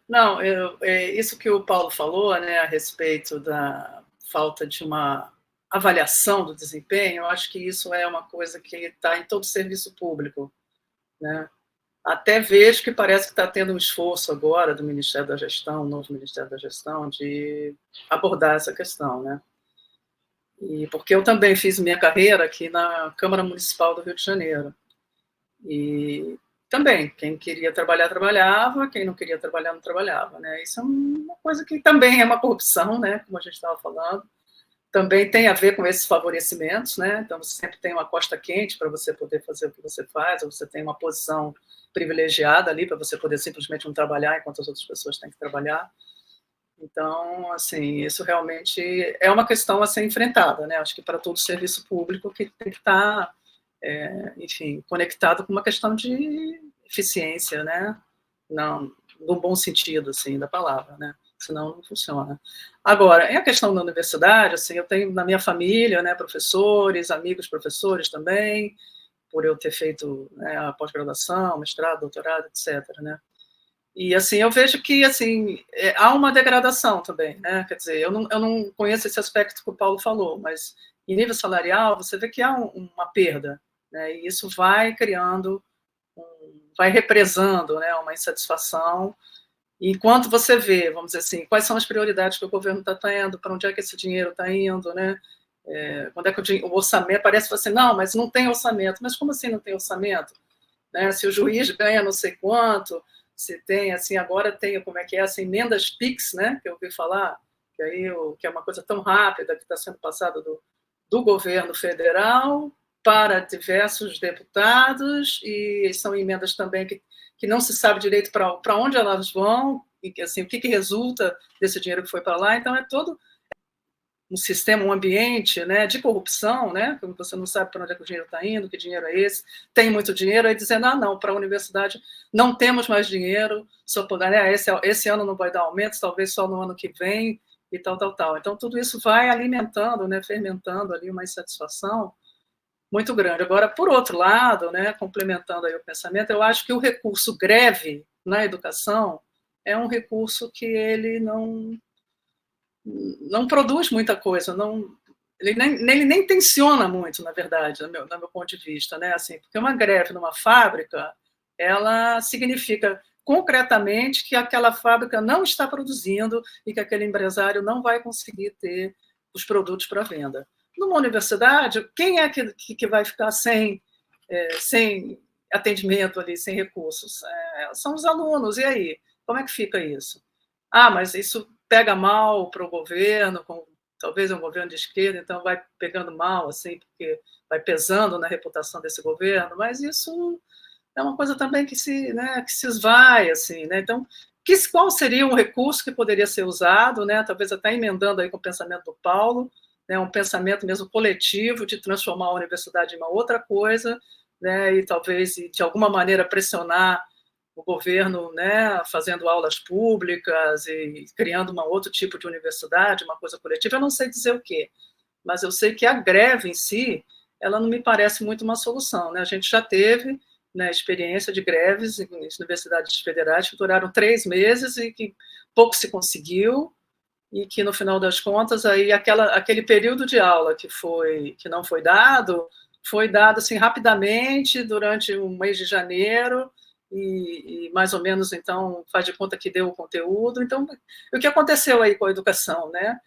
Não, isso que o Paulo falou, né, a respeito da falta de uma avaliação do desempenho, eu acho que isso é uma coisa que está em todo o serviço público, né? Até vejo que parece que está tendo um esforço agora do Ministério da Gestão, o novo Ministério da Gestão, de abordar essa questão, né? E porque eu também fiz minha carreira aqui na Câmara Municipal do Rio de Janeiro. E também, quem queria trabalhar, trabalhava, quem não queria trabalhar, não trabalhava, né? Isso é uma coisa que também é uma corrupção, né? Como a gente estava falando. Também tem a ver com esses favorecimentos, né? Então, você sempre tem uma costa quente para você poder fazer o que você faz, ou você tem uma posição privilegiada ali para você poder simplesmente não trabalhar enquanto as outras pessoas têm que trabalhar. Então, assim, isso realmente é uma questão a ser enfrentada, né? Acho que para todo serviço público que tem que estar, enfim, conectado com uma questão de eficiência, né? Não, no bom sentido, assim, da palavra, né? Senão não funciona. Agora, em a questão da universidade, assim, eu tenho na minha família, né, professores, amigos professores também, por eu ter feito, né, a pós-graduação, mestrado, doutorado, etc., né? E, assim, eu vejo que, assim, há uma degradação também, né? Quer dizer, eu não conheço esse aspecto que o Paulo falou, mas em nível salarial, você vê que há uma perda, né? E isso vai criando, vai represando, né, uma insatisfação. E enquanto você vê, vamos dizer assim, quais são as prioridades que o governo está tendo, para onde é que esse dinheiro está indo, né? Quando é que o orçamento, parece assim, não, mas não tem orçamento. Mas como assim não tem orçamento? Né? Se o juiz ganha não sei quanto, se tem, assim, agora tem, como é que é, assim, emendas PIX, né, que eu ouvi falar, que é uma coisa tão rápida que está sendo passada do governo federal para diversos deputados, e são emendas também que não se sabe direito para onde elas vão, e assim, o que resulta desse dinheiro que foi para lá. Então, é todo um sistema, um ambiente, né, de corrupção, né, que você não sabe para onde é que o dinheiro está indo, que dinheiro é esse, tem muito dinheiro, aí dizendo, não, para a universidade não temos mais dinheiro, só poder, né, esse ano não vai dar aumento, talvez só no ano que vem, e tal. Então, tudo isso vai alimentando, né, fermentando ali uma insatisfação muito grande. Agora, por outro lado, né, complementando aí o pensamento, eu acho que o recurso greve na educação é um recurso que ele não produz muita coisa, ele nem tensiona muito, na verdade, no meu ponto de vista, né? Assim, porque uma greve numa fábrica, ela significa concretamente que aquela fábrica não está produzindo e que aquele empresário não vai conseguir ter os produtos para venda. Numa universidade, quem é que vai ficar sem atendimento ali, sem recursos? São os alunos. E aí? Como é que fica isso? Mas isso pega mal para o governo, talvez é um governo de esquerda, então vai pegando mal, assim, porque vai pesando na reputação desse governo, mas isso é uma coisa também que se esvai, assim, né? Então, qual seria um recurso que poderia ser usado, né? Talvez até emendando aí com o pensamento do Paulo, né? Um pensamento mesmo coletivo de transformar a universidade em uma outra coisa, né? E talvez, de alguma maneira, pressionar o governo, né, fazendo aulas públicas e criando um outro tipo de universidade, uma coisa coletiva. Eu não sei dizer o quê, mas eu sei que a greve em si, ela não me parece muito uma solução, né? A gente já teve, né, experiência de greves em universidades federais que duraram 3 meses e que pouco se conseguiu, e que, no final das contas, aí, aquele período de aula que não foi dado assim, rapidamente, durante o mês de janeiro, e mais ou menos, então, faz de conta que deu o conteúdo. Então, o que aconteceu aí com a educação, né?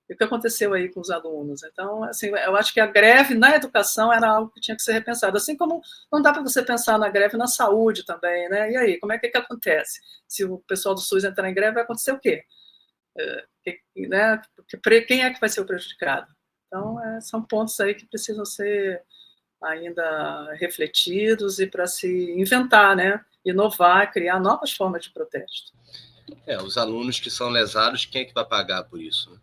O que aconteceu aí com os alunos? Então, assim, eu acho que a greve na educação era algo que tinha que ser repensado, assim como não dá para você pensar na greve na saúde também, né? E aí, como é que acontece? Se o pessoal do SUS entrar em greve, vai acontecer o quê? Né? Quem é que vai ser o prejudicado? Então, são pontos aí que precisam ser ainda refletidos e para se inventar, né? Inovar, criar novas formas de protesto. Os alunos que são lesados, quem é que vai pagar por isso? Né?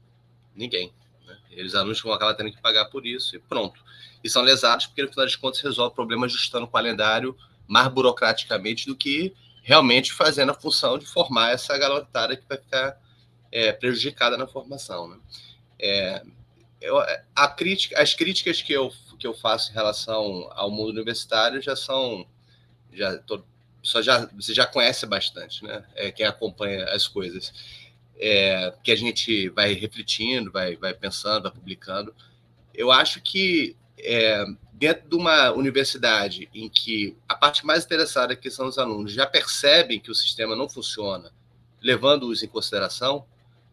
Ninguém. Né? Os alunos vão acabar tendo que pagar por isso e pronto. E são lesados porque, no final das contas, resolve o problema ajustando o calendário mais burocraticamente do que realmente fazendo a função de formar essa garotada que vai ficar prejudicada na formação. Né? As críticas que eu faço em relação ao mundo universitário você já conhece bastante, né? Quem acompanha as coisas. Que a gente vai refletindo, vai pensando, vai publicando. Eu acho que dentro de uma universidade em que a parte mais interessada que são os alunos já percebem que o sistema não funciona, levando-os em consideração,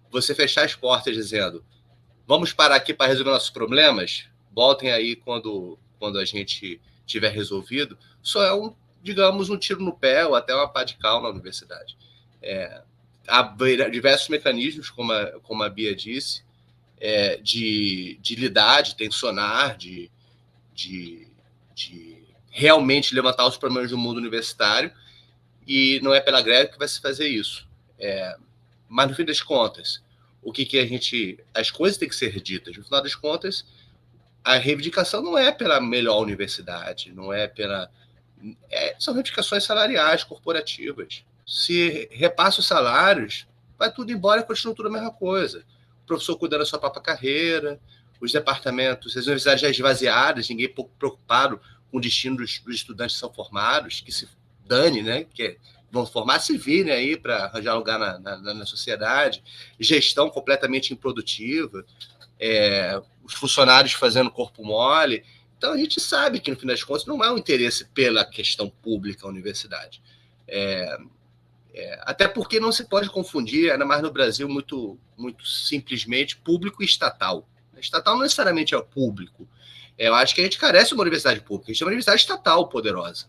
você fechar as portas dizendo: vamos parar aqui para resolver nossos problemas, voltem aí quando a gente tiver resolvido, só é digamos, um tiro no pé ou até uma pá de cal na universidade. Há diversos mecanismos, como a Bia disse, de lidar, de tensionar, de realmente levantar os problemas do mundo universitário, e não é pela greve que vai se fazer isso. Mas, no fim das contas, as coisas têm que ser ditas. No final das contas, a reivindicação não é pela melhor universidade, não é pela... são reivindicações salariais, corporativas. Se repassa os salários, vai tudo embora e continua tudo a mesma coisa. O professor cuidando da sua própria carreira, os departamentos, as universidades já esvaziadas, ninguém pouco preocupado com o destino dos estudantes que são formados, que se dane, né? Que vão formar, se virem aí para arranjar lugar na sociedade, gestão completamente improdutiva, os funcionários fazendo corpo mole. Então, a gente sabe que, no fim das contas, não é um interesse pela questão pública a universidade. Até porque não se pode confundir, ainda mais no Brasil, muito, muito simplesmente, público e estatal. Estatal não necessariamente é o público. Eu acho que a gente carece de uma universidade pública. A gente tem uma universidade estatal poderosa,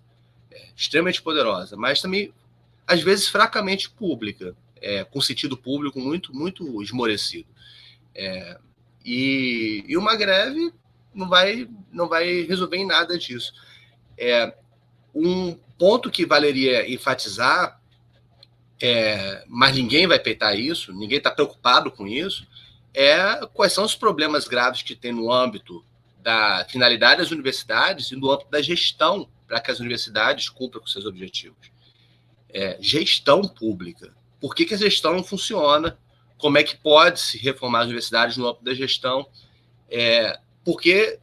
extremamente poderosa, mas também, às vezes, fracamente pública, com sentido público muito, muito esmorecido. E uma greve não vai resolver em nada disso. Um ponto que valeria enfatizar, mas ninguém vai peitar isso, ninguém está preocupado com isso, quais são os problemas graves que tem no âmbito da finalidade das universidades e no âmbito da gestão para que as universidades cumpram com seus objetivos. Gestão pública. Por que a gestão não funciona? Como é que pode se reformar as universidades no âmbito da gestão? Porque,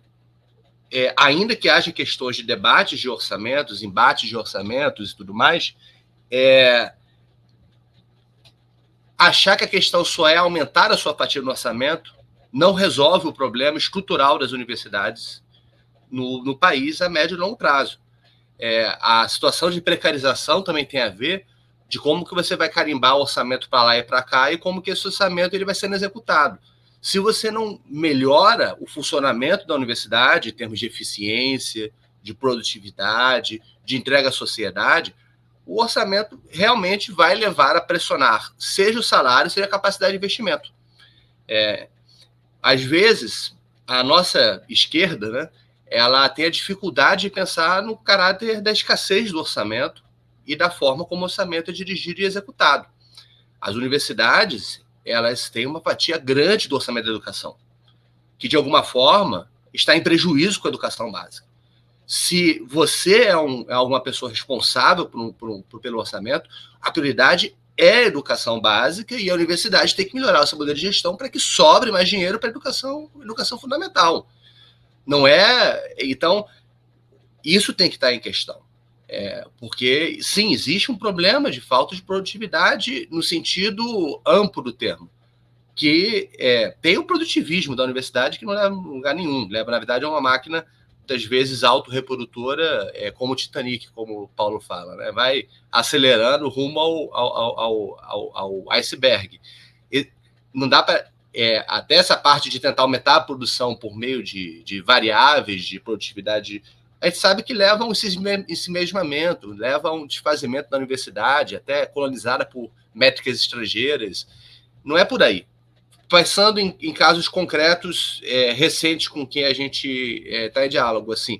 ainda que haja questões de debates de orçamentos, embates de orçamentos e tudo mais, achar que a questão só é aumentar a sua fatia no orçamento não resolve o problema estrutural das universidades no país a médio e longo prazo. A situação de precarização também tem a ver de como que você vai carimbar o orçamento para lá e para cá e como que esse orçamento ele vai sendo executado. Se você não melhora o funcionamento da universidade em termos de eficiência, de produtividade, de entrega à sociedade, o orçamento realmente vai levar a pressionar, seja o salário, seja a capacidade de investimento. Às vezes, a nossa esquerda, né, ela tem a dificuldade de pensar no caráter da escassez do orçamento e da forma como o orçamento é dirigido e executado. As universidades, elas têm uma fatia grande do orçamento da educação, que, de alguma forma, está em prejuízo com a educação básica. Se você é uma pessoa responsável pelo orçamento, a prioridade é a educação básica e a universidade tem que melhorar o seu modelo de gestão para que sobre mais dinheiro para a educação fundamental. Não é? Então, isso tem que estar em questão. Porque, sim, existe um problema de falta de produtividade no sentido amplo do termo, que tem o produtivismo da universidade que não leva a lugar nenhum. Leva, na verdade, a uma máquina, muitas vezes, autorreprodutora, como o Titanic, como o Paulo fala, né? Vai acelerando rumo ao iceberg. E não dá para... até essa parte de tentar aumentar a produção por meio de variáveis de produtividade, a gente sabe que leva a um ensimesmamento, leva a um desfazimento da universidade, até colonizada por métricas estrangeiras. Não é por aí. Pensando em casos concretos recentes com quem a gente está em diálogo, assim,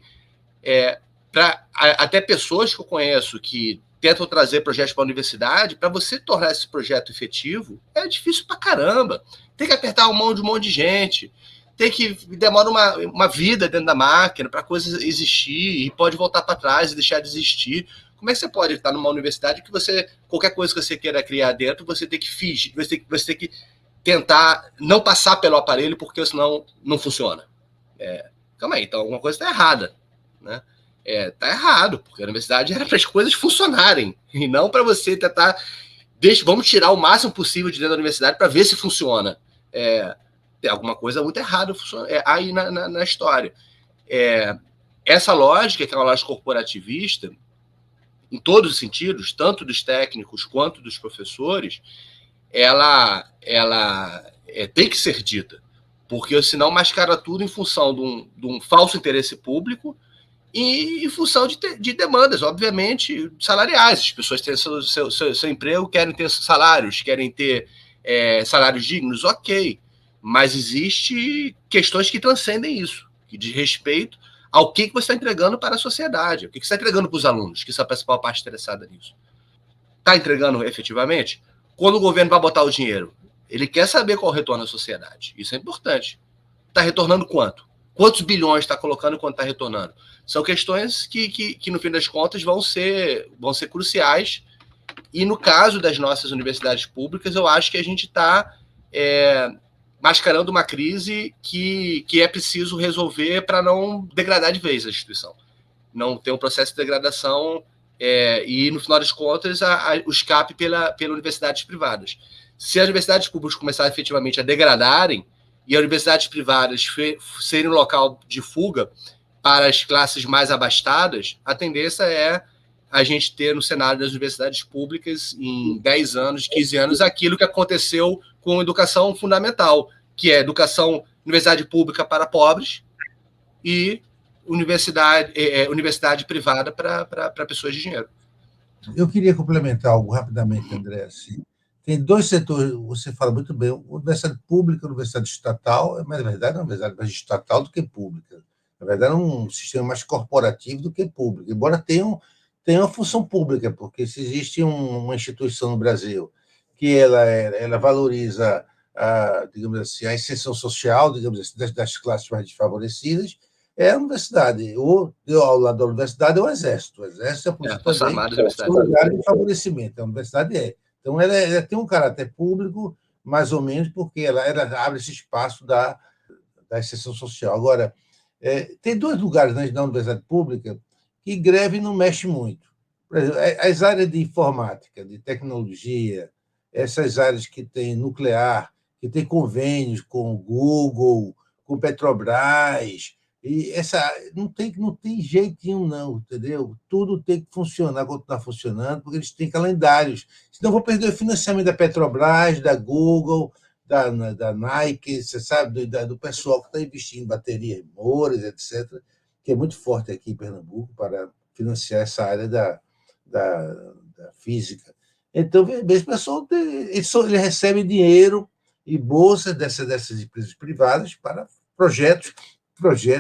até pessoas que eu conheço que tentam trazer projetos para a universidade, para você tornar esse projeto efetivo, é difícil pra caramba. Tem que apertar a mão de um monte de gente, demora uma vida dentro da máquina para a coisa existir e pode voltar para trás e deixar de existir. Como é que você pode estar numa universidade que qualquer coisa que você queira criar dentro, você tem que fingir, você tem que tentar não passar pelo aparelho, porque senão não funciona. Calma aí, então alguma coisa está errada, né? Está errado, porque a universidade era para as coisas funcionarem, e não para você tentar... vamos tirar o máximo possível de dentro da universidade para ver se funciona. Tem alguma coisa muito errada aí na história. Essa lógica, que é uma lógica corporativista, em todos os sentidos, tanto dos técnicos quanto dos professores, ela tem que ser dita, porque senão mascara tudo em função de um falso interesse público e em função de demandas, obviamente, salariais. As pessoas têm seu emprego, querem ter salários, querem ter salários dignos, ok. Mas existem questões que transcendem isso, que diz respeito ao que você está entregando para a sociedade, o que você está entregando para os alunos, que são a principal parte interessada nisso. Está entregando efetivamente? Quando o governo vai botar o dinheiro, ele quer saber qual é o retorno à sociedade. Isso é importante. Está retornando quanto? Quantos bilhões está colocando e quanto está retornando? São questões que, no fim das contas, vão ser cruciais. E, no caso das nossas universidades públicas, eu acho que a gente está mascarando uma crise que é preciso resolver para não degradar de vez a instituição. Não ter um processo de degradação e, no final das contas, o escape pela universidades privadas. Se as universidades públicas começarem efetivamente a degradarem e as universidades privadas serem um local de fuga para as classes mais abastadas, a tendência é a gente ter no cenário das universidades públicas, em 10 anos, 15 anos, aquilo que aconteceu com a educação fundamental, que é universidade pública para pobres e universidade privada para pessoas de dinheiro. Eu queria complementar algo rapidamente, André. Assim, tem dois setores, você fala muito bem, universidade pública e universidade estatal, mas na verdade é uma universidade mais estatal do que pública. Na verdade, é um sistema mais corporativo do que público, embora tenha uma função pública, porque se existe uma instituição no Brasil que ela valoriza, digamos assim, a inserção social, digamos assim, das classes mais desfavorecidas, é a universidade. Ao lado da universidade é o Exército. O Exército é a polícia também, um lugar de favorecimento. A universidade Então, ela tem um caráter público, mais ou menos, porque ela abre esse espaço da inserção social. Agora, tem dois lugares na universidade pública que greve não mexe muito. Por exemplo, as áreas de informática, de tecnologia, essas áreas que tem nuclear, que tem convênios com o Google, com Petrobras, e não tem jeitinho, não, entendeu? Tudo tem que funcionar, continuar funcionando, porque eles têm calendários. Senão vou perder o financiamento da Petrobras, da Google, da Nike, você sabe, do pessoal que está investindo em baterias, motores, etc., que é muito forte aqui em Pernambuco para financiar essa área da física. Então, esse pessoal eles recebem dinheiro e bolsas dessas empresas privadas para projetos.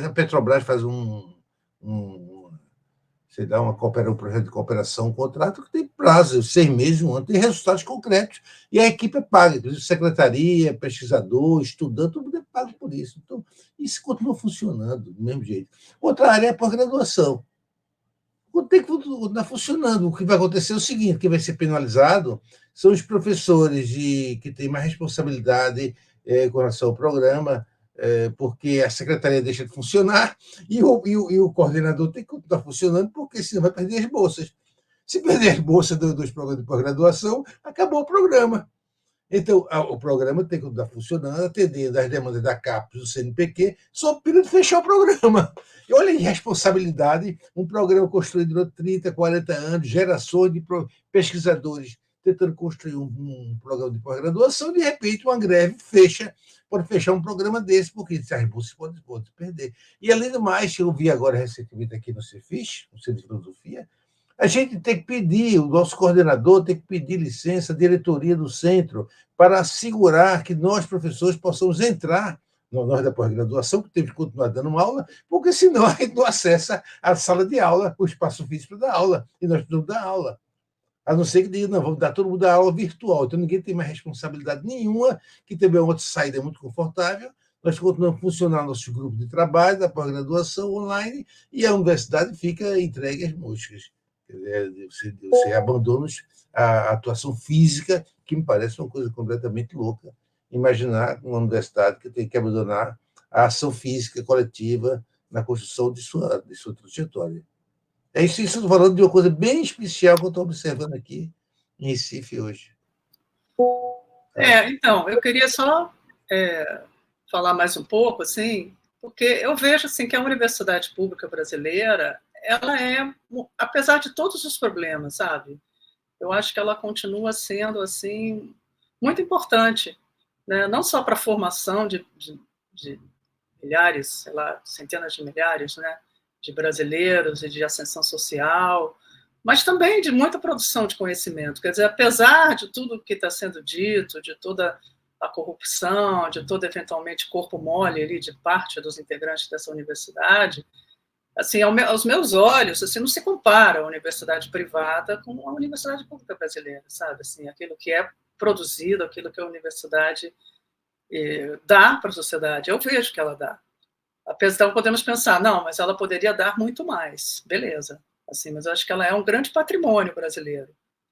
A Petrobras faz um projeto de cooperação, um contrato que tem prazo, 6 meses, um ano, tem resultados concretos, e a equipe é paga, inclusive secretaria, pesquisador, estudante, todo mundo é pago por isso. Então, isso continua funcionando do mesmo jeito. Outra área é a pós-graduação. Tem que continuar funcionando. O que vai acontecer é o seguinte: quem vai ser penalizado são os professores que têm mais responsabilidade com relação ao programa, porque a secretaria deixa de funcionar e o coordenador tem que continuar funcionando, porque senão vai perder as bolsas. Se perder as bolsas dos programas de pós-graduação, acabou o programa. Então, o programa tem que continuar funcionando, atendendo às demandas da CAPES, do CNPq, só pedindo de fechar o programa. E olha a irresponsabilidade, um programa construído durante 30, 40 anos, gerações de pesquisadores tentando construir um programa de pós-graduação, de repente uma greve pode fechar um programa desse, porque as bolsas podem perder. E, além do mais, eu vi agora recentemente aqui no Cefis, no Centro de Filosofia, a gente tem que pedir, o nosso coordenador tem que pedir licença à diretoria do centro para assegurar que nós, professores, possamos entrar nós da pós-graduação, que temos que continuar dando aula, porque senão a gente não acessa a sala de aula, o espaço físico da aula, e nós precisamos dar aula. A não ser que diga, não, vamos dar todo mundo a aula virtual. Então, ninguém tem mais responsabilidade nenhuma, que também é uma outra saída muito confortável. Nós continuamos funcionando nossos grupos de trabalho, da pós-graduação online, e a universidade fica entregue às moscas. Você abandona a atuação física, que me parece uma coisa completamente louca. Imaginar uma universidade que tem que abandonar a ação física coletiva na construção de sua trajetória. É isso, estou falando de uma coisa bem especial que eu estou observando aqui em Recife hoje. Então, eu queria só falar mais um pouco, assim, porque eu vejo assim, que a universidade pública brasileira, ela apesar de todos os problemas, sabe? Eu acho que ela continua sendo, assim, muito importante, né? Não só para a formação de milhares, sei lá, centenas de milhares, né, de brasileiros e de ascensão social, mas também de muita produção de conhecimento. Quer dizer, apesar de tudo que está sendo dito, de toda a corrupção, de todo, eventualmente, corpo mole ali de parte dos integrantes dessa universidade, assim, aos meus olhos, assim, não se compara a universidade privada com a universidade pública brasileira, sabe? Assim, aquilo que é produzido, aquilo que a universidade dá para a sociedade, eu vejo que ela dá. Apesar, podemos pensar, não, mas ela poderia dar muito mais, beleza. Assim, mas eu acho que ela é um grande patrimônio brasileiro.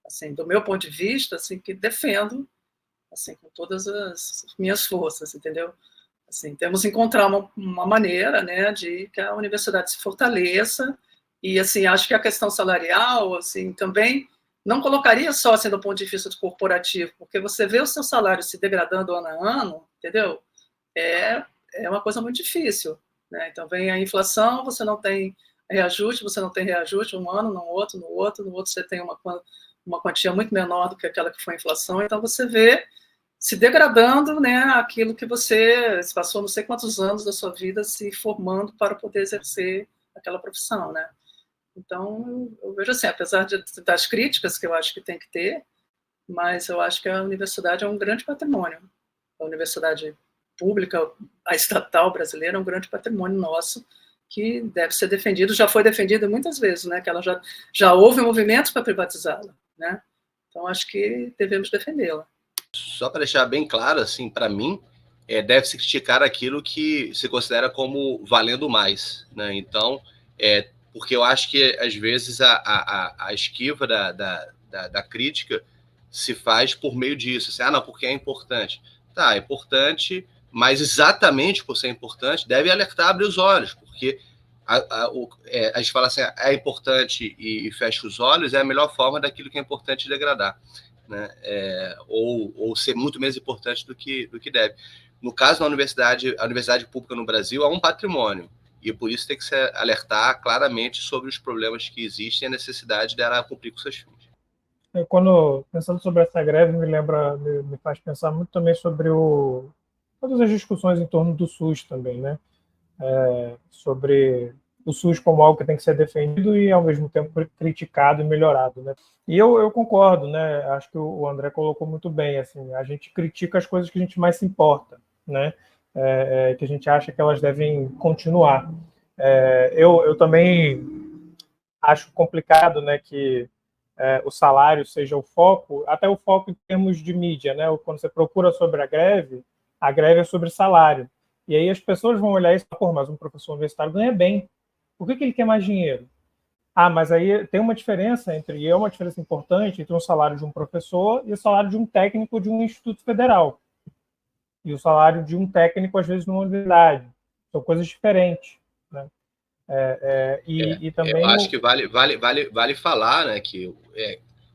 Assim, do meu ponto de vista, assim, que defendo, assim, com todas as minhas forças, entendeu? Assim, temos que encontrar uma maneira, né, de que a universidade se fortaleça, e, assim, acho que a questão salarial, assim, também não colocaria só, assim, do ponto de vista corporativo, porque você vê o seu salário se degradando ano a ano, entendeu? É uma coisa muito difícil, né? Então, vem a inflação, você não tem reajuste, um ano, no outro você tem uma quantia muito menor do que aquela que foi a inflação, então você vê se degradando, né, aquilo que você passou não sei quantos anos da sua vida se formando para poder exercer aquela profissão, né? Então, eu vejo assim, apesar das críticas que eu acho que tem que ter, mas eu acho que a universidade é um grande patrimônio. A universidade pública, a estatal brasileira, é um grande patrimônio nosso que deve ser defendido, já foi defendido muitas vezes, né? Que ela já houve movimentos para privatizá-la, né? Então, acho que devemos defendê-la. Só para deixar bem claro, assim, para mim, deve-se criticar aquilo que se considera como valendo mais, né? Então, porque eu acho que, às vezes, a esquiva da crítica se faz por meio disso. Assim, não, porque é importante. Tá, é importante, mas exatamente por ser importante, deve alertar, abrir os olhos, porque a gente fala assim, é importante e fecha os olhos, é a melhor forma daquilo que é importante degradar. né? Ou ser muito menos importante do que deve. No caso da universidade, a universidade pública no Brasil é um patrimônio, e por isso tem que se alertar claramente sobre os problemas que existem e a necessidade dela cumprir com seus fins. Quando, pensando sobre essa greve, me faz pensar muito também sobre todas as discussões em torno do SUS também, né? Sobre o SUS como algo que tem que ser defendido e, ao mesmo tempo, criticado e melhorado, né? E eu concordo, né? Acho que o André colocou muito bem, assim, a gente critica as coisas que a gente mais se importa, né? Que a gente acha que elas devem continuar. Eu também acho complicado, né, que o salário seja o foco, até o foco em termos de mídia, né? Quando você procura sobre a greve é sobre salário. E aí as pessoas vão olhar isso e falar, mas um professor universitário ganha bem. Por que ele quer mais dinheiro? Ah, mas aí tem uma diferença e é uma diferença importante entre o salário de um professor e o salário de um técnico de um instituto federal. E o salário de um técnico, às vezes, numa universidade. São coisas diferentes, né? E também eu acho que vale falar, né, que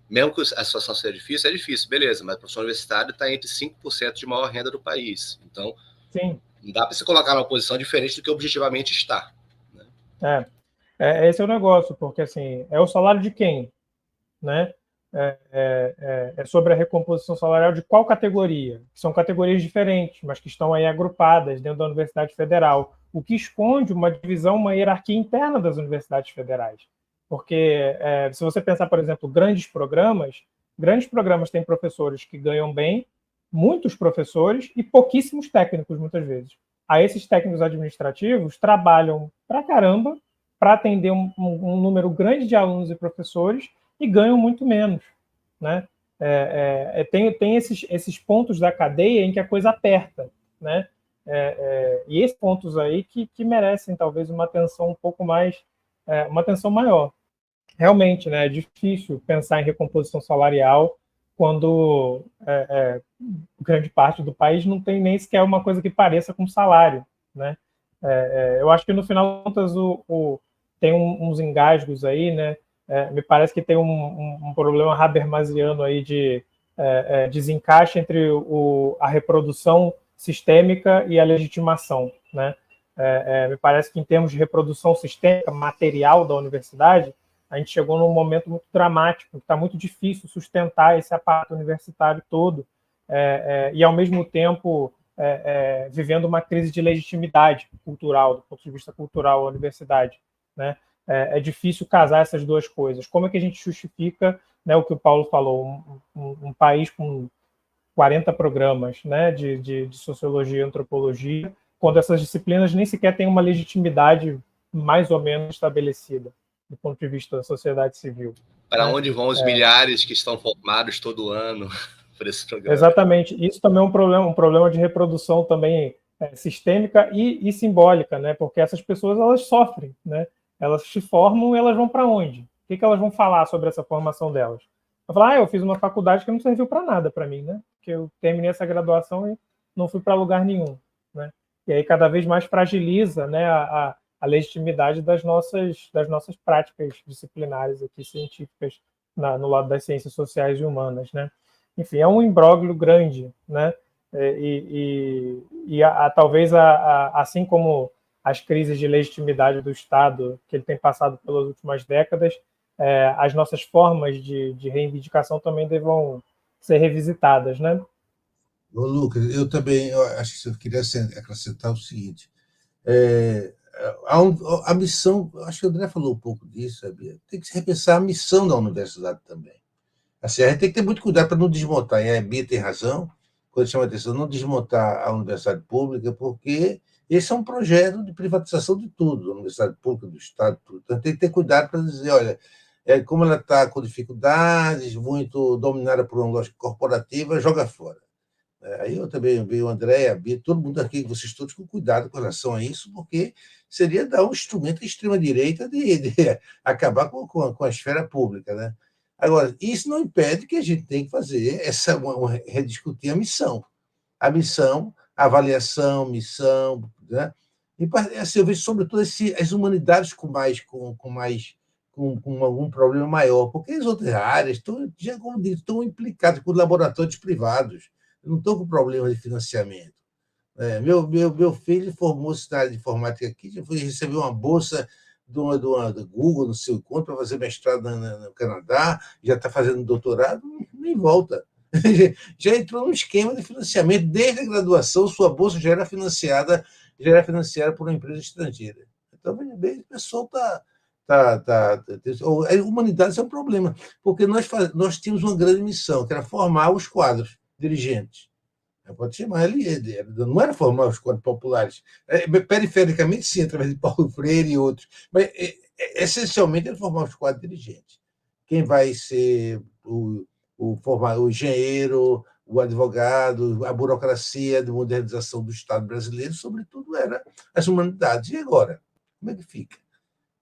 mesmo que a situação seja difícil, beleza, mas o professor universitário está entre 5% de maior renda do país. Então, sim, não dá para você colocar numa posição diferente do que objetivamente está. Né? Esse é o negócio, porque assim, é o salário de quem? Né? É sobre a recomposição salarial de qual categoria? São categorias diferentes, mas que estão aí agrupadas dentro da Universidade Federal, o que esconde uma divisão, uma hierarquia interna das universidades federais. Porque se você pensar, por exemplo, grandes programas têm professores que ganham bem, muitos professores e pouquíssimos técnicos, muitas vezes. Aí esses técnicos administrativos trabalham pra caramba para atender um número grande de alunos e professores e ganham muito menos, né? Tem esses pontos da cadeia em que a coisa aperta, né? E esses pontos aí que merecem talvez uma atenção um pouco mais, uma atenção maior. Realmente, né? É difícil pensar em recomposição salarial quando grande parte do país não tem nem sequer uma coisa que pareça com salário, né? Eu acho que no final de contas tem uns engasgos aí, né? Me parece que tem um problema habermasiano aí de desencaixe entre a reprodução sistêmica e a legitimação, né? Me parece que em termos de reprodução sistêmica material da universidade, a gente chegou num momento muito dramático, está muito difícil sustentar esse aparato universitário todo e, ao mesmo tempo, vivendo uma crise de legitimidade cultural, do ponto de vista cultural, da universidade, né? É difícil casar essas duas coisas. Como é que a gente justifica, né, o que o Paulo falou, um país com 40 programas, né, de sociologia e antropologia, quando essas disciplinas nem sequer têm uma legitimidade mais ou menos estabelecida do ponto de vista da sociedade civil. Para onde vão os milhares que estão formados todo ano por esse programa? Exatamente. Isso também é um problema de reprodução também sistêmica e simbólica, né? Porque essas pessoas elas sofrem, né? Elas se formam e elas vão para onde? O que elas vão falar sobre essa formação delas? Vão falar, eu fiz uma faculdade que não serviu para nada para mim, né? Porque eu terminei essa graduação e não fui para lugar nenhum, né? E aí cada vez mais fragiliza, né, a legitimidade das nossas práticas disciplinares aqui, científicas, no lado das ciências sociais e humanas, né? Enfim, é um imbróglio grande, né? Talvez, assim como as crises de legitimidade do Estado que ele tem passado pelas últimas décadas, as nossas formas de reivindicação também devam ser revisitadas, né? Ô, Lucas, eu acho que eu queria acrescentar o seguinte: a missão, acho que o André falou um pouco disso, sabia? Tem que se repensar a missão da universidade também. Assim, a gente tem que ter muito cuidado para não desmontar, e a Bia tem razão, quando chama a atenção, não desmontar a universidade pública, porque esse é um projeto de privatização de tudo, da universidade pública, do Estado, tudo. Então tem que ter cuidado para dizer, olha, como ela está com dificuldades, muito dominada por uma lógica corporativa, joga fora. Aí eu também vi o André, a Bia, todo mundo aqui, vocês todos com cuidado com relação a isso, porque seria dar um instrumento à extrema-direita de acabar com a esfera pública, né? Agora, isso não impede que a gente tenha que fazer rediscutir a missão, a avaliação, missão, né? E assim, eu vejo sobretudo as humanidades com mais com algum problema maior, porque as outras áreas estão, já, como disse, estão implicadas com laboratórios privados, não estão com problemas de financiamento. Meu filho formou-se na área de informática aqui, já recebeu uma bolsa do Google, não sei o quanto, para fazer mestrado no Canadá, já está fazendo doutorado, nem volta. Já entrou num esquema de financiamento, desde a graduação, sua bolsa já era financiada por uma empresa estrangeira. Então, bem, o pessoal está. A humanidade é um problema, porque nós tínhamos uma grande missão, que era formar os quadros dirigentes. Pode chamar ele, não era formar os quadros populares. Perifericamente, sim, através de Paulo Freire e outros, mas essencialmente era formar os quadros dirigentes. Quem vai ser o engenheiro, o advogado, a burocracia de modernização do Estado brasileiro, sobretudo, era as humanidades. E agora? Como é que fica?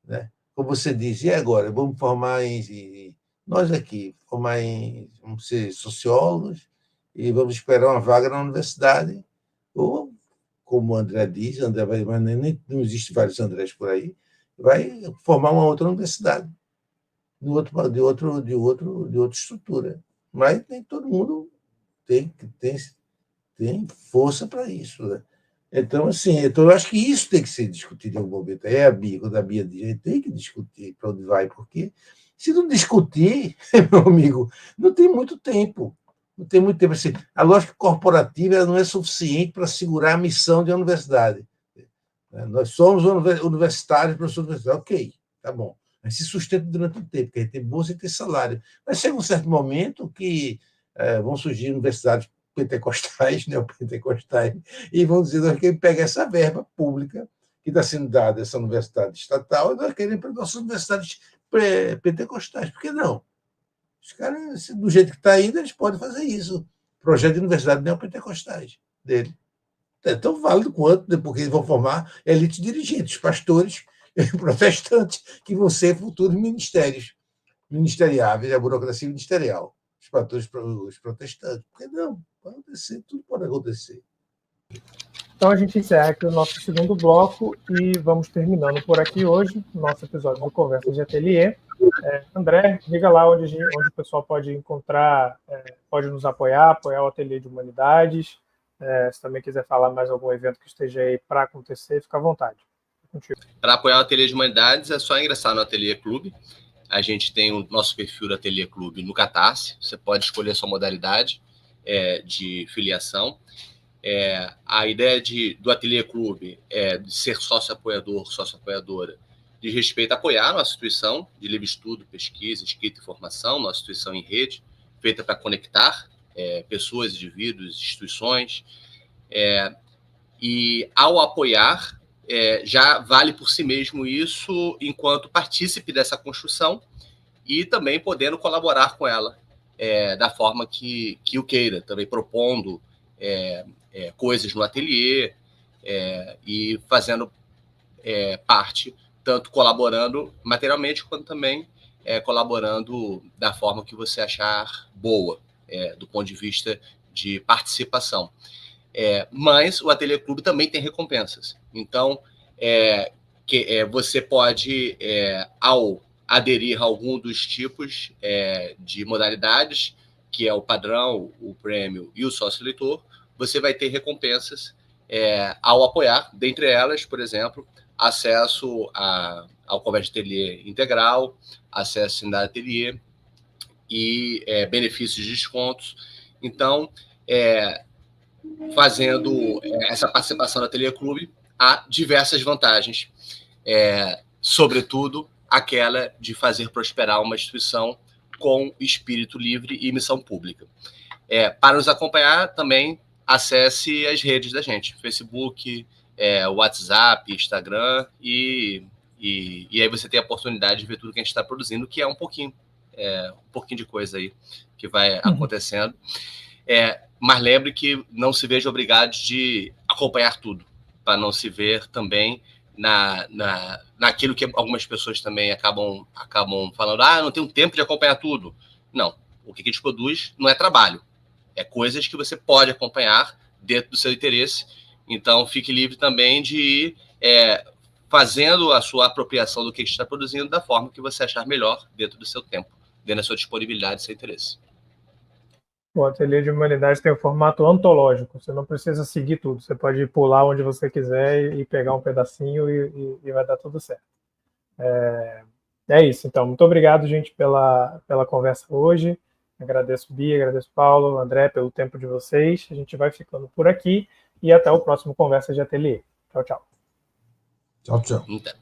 Né? Como você diz, e agora? Vamos formar nós aqui, vamos ser sociólogos, e vamos esperar uma vaga na universidade, ou, como o André diz, mas não existe vários Andrés por aí, vai formar uma outra universidade, de outra estrutura. Mas nem todo mundo tem força para isso. Né? Então, assim, eu acho que isso tem que ser discutido em algum momento. Quando a Bia diz, tem que discutir para onde vai, porque se não discutir, meu amigo, não tem muito tempo. Não tem muito tempo assim. A lógica corporativa não é suficiente para segurar a missão de uma universidade. Nós somos universitários, professores universitários. Ok, tá bom. Mas se sustenta durante um tempo, porque a gente tem bolsa e tem salário. Mas chega um certo momento que vão surgir universidades pentecostais, neopentecostais, e vão dizer: nós queremos pegar essa verba pública que está sendo dada a essa universidade estatal e nós queremos para nossas universidades pentecostais. Por que não? Os caras, do jeito que está indo, eles podem fazer isso. Projeto de universidade neopentecostais dele. É tão válido quanto, porque eles vão formar elites dirigentes, pastores protestantes, que vão ser futuros ministeriáveis, a burocracia ministerial. Os pastores, os protestantes. Por que não? Pode acontecer, tudo pode acontecer. Então a gente encerra aqui o nosso segundo bloco e vamos terminando por aqui hoje, nosso episódio do Conversa de Ateliê. André, diga lá onde o pessoal pode encontrar, pode nos apoiar o Ateliê de Humanidades. Se também quiser falar mais algum evento que esteja aí para acontecer, fica à vontade. Para apoiar o Ateliê de Humanidades é só ingressar no Ateliê Clube. A gente tem o nosso perfil do Ateliê Clube no Catarse. Você pode escolher a sua modalidade de filiação. A ideia do Ateliê Clube é de ser sócio-apoiador, sócio-apoiadora, diz respeito a apoiar a nossa instituição de livre estudo, pesquisa, escrita e formação, nossa instituição em rede, feita para conectar pessoas, indivíduos, instituições. E ao apoiar, já vale por si mesmo isso enquanto partícipe dessa construção e também podendo colaborar com ela da forma que o queira, também propondo coisas no ateliê e fazendo parte, tanto colaborando materialmente, quanto também colaborando da forma que você achar boa, do ponto de vista de participação. Mas o Ateliê Clube também tem recompensas. Então, você pode, ao aderir a algum dos tipos de modalidades, que é o padrão, o prêmio e o sócio-leitor, você vai ter recompensas ao apoiar, dentre elas, por exemplo, acesso ao Conversa de Ateliê integral, acesso ao Ateliê e benefícios de descontos. Então, fazendo essa participação no Ateliê Clube, há diversas vantagens, sobretudo aquela de fazer prosperar uma instituição com espírito livre e missão pública. Para nos acompanhar, também acesse as redes da gente, Facebook, WhatsApp, Instagram, e aí você tem a oportunidade de ver tudo que a gente está produzindo, que é um pouquinho de coisa aí que vai acontecendo. Mas lembre que não se veja obrigado de acompanhar tudo, para não se ver também naquilo que algumas pessoas também acabam falando: não tenho tempo de acompanhar tudo. Não, o que a gente produz não é trabalho, é coisas que você pode acompanhar dentro do seu interesse. Então, fique livre também de ir fazendo a sua apropriação do que está produzindo da forma que você achar melhor dentro do seu tempo, dentro da sua disponibilidade e seu interesse. O Ateliê de Humanidades tem o formato antológico, você não precisa seguir tudo, você pode pular onde você quiser e pegar um pedacinho e vai dar tudo certo. É isso, então. Muito obrigado, gente, pela conversa hoje. Agradeço Bia, agradeço Paulo, André, pelo tempo de vocês. A gente vai ficando por aqui e até o próximo Conversa de Ateliê. Tchau, tchau. Tchau, tchau. Então.